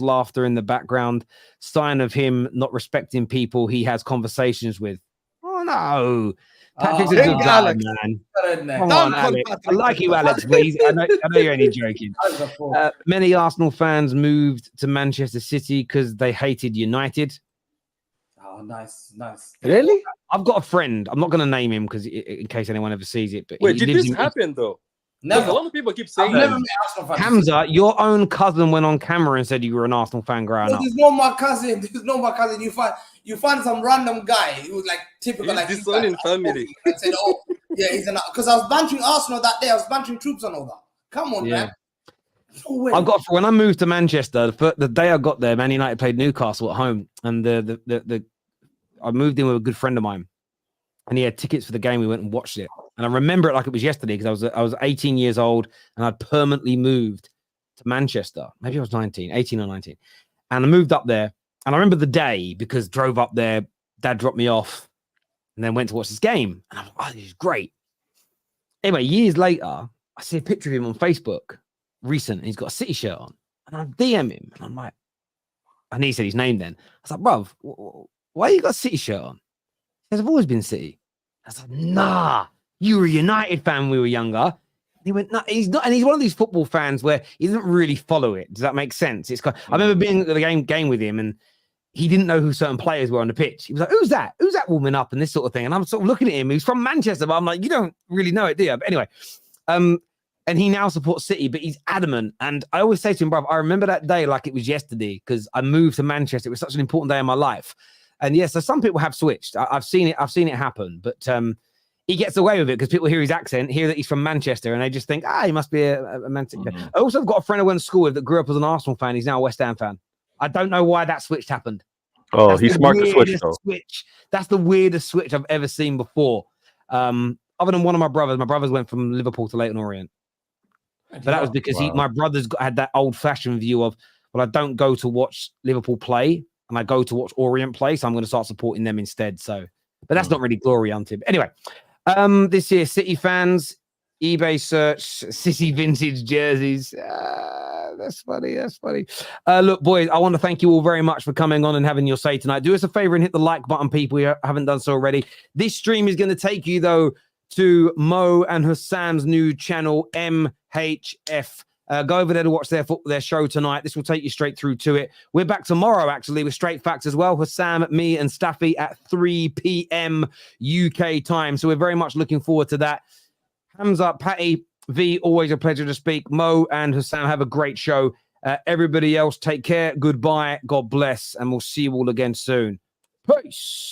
laughter in the background. Sign of him not respecting people he has conversations with. Oh no. Patrick's a good guy, Alex. man. Come Come on, Alex. I like you, Alex, please. I know you're only joking. Many Arsenal fans moved to Manchester City because they hated United. Oh, nice. Really? I've got a friend. I'm not going to name him because in case anyone ever sees it. But Wait, he did lives this happen though? Never. A lot of people keep I've saying never that. met Arsenal fans. Hamza, your own cousin went on camera and said you were an Arsenal fan growing No, up. there's no my cousin. You find some random guy who was like typical He's like disowning family. and said, "Oh, yeah, he's an." Because I was bantering Arsenal that day. I was bantering troops and all that. Come on, Yeah. man. No way. When I moved to Manchester, the day I got there, Man United played Newcastle at home, and I moved in with a good friend of mine, and he had tickets for the game. We went and watched it, and I remember it like it was yesterday because I was 18 years old and I'd permanently moved to Manchester. Maybe I was 18 or 19, and I moved up there. And I remember the day because drove up there, Dad dropped me off, and then went to watch this game. And I'm like, oh, this is great. Anyway, years later, I see a picture of him on Facebook recent, and he's got a City shirt on. And I DM him, and I'm like, and he said his name then. I was like, bruv, why you got a City shirt on? He says, I've always been City. I was like, nah, you were a United fan when we were younger. He went, no, he's not, and he's one of these football fans where he doesn't really follow it. Does that make sense? It's kind I remember being at the game with him, and he didn't know who certain players were on the pitch. He was like, "Who's that? Who's that warming up?" and this sort of thing. And I'm sort of looking at him. He's from Manchester, but I'm like, you don't really know it, do you? But anyway, and he now supports City, but he's adamant. And I always say to him, bro, I remember that day like it was yesterday because I moved to Manchester. It was such an important day in my life. And yes, so some people have switched. I've seen it happen, but he gets away with it because people hear his accent, hear that he's from Manchester, and they just think, he must be a Manchester. I also have got a friend I went to school with that grew up as an Arsenal fan. He's now a West Ham fan. I don't know why that switch happened. Oh, he's smart to switch though. That's the weirdest switch I've ever seen before. other than one of my brothers went from Liverpool to Leyton Orient. But that was because my brother's had that old-fashioned view of, well, I don't go to watch Liverpool play, and I go to watch Orient play, so I'm going to start supporting them instead. So, but that's not really glory hunting. Anyway, this year, City fans, eBay search, City vintage jerseys. That's funny. Look, boys, I want to thank you all very much for coming on and having your say tonight. Do us a favor and hit the like button, people who haven't done so already. This stream is going to take you, though, to Mo and Husam's new channel, MHF. Go over there to watch their show tonight. This will take you straight through to it. We're back tomorrow, actually, with Straight Facts as well. Husam, me, and Staffy at 3 p.m. UK time. So we're very much looking forward to that. Hamza, Patty, V, always a pleasure to speak. Mo and Husam, have a great show. Everybody else, take care. Goodbye. God bless. And we'll see you all again soon. Peace.